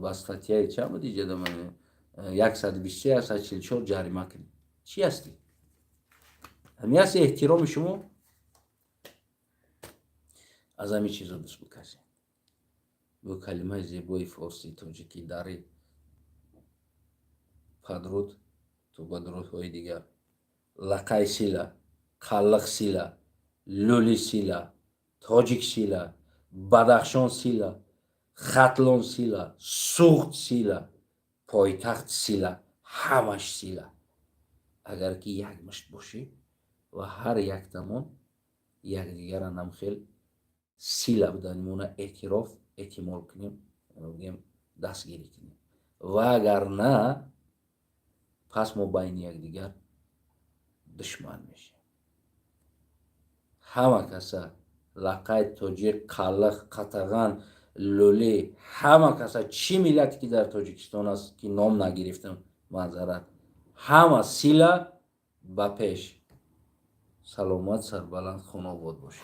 با استاتیای چه بود ایجا دمانه 123 از 44 جریمه کنی چی هستی؟ همی هست احترام شما از همین چیزا دوست بکشید با کلمه زیبای فارسی توجیکی داری پدرود تو بدرود های دیگر لقای سیلا قلق سیلا لولی سیلا تاجیک سیلا بدخشان سیلا خطلان سیلا سوخت سیلا پایتخت سیلا همش سیلا اگر که یک مشت باشی و هر یک تمام یک دیگر هم خیلی سیلا بدانیمونه اعتراف احتمال کنیم بگیم دستگیری کنیم و اگر نه پس ما بین یک دیگر دشمن میشیم همه کسا لقای تاجیک قلق قطغان لولی همه کسا چی ملتی که در تاجیکستان است که نام نگرفتم معذرت همه سیلا با پیش سلامت سربلند خانه آباد باشه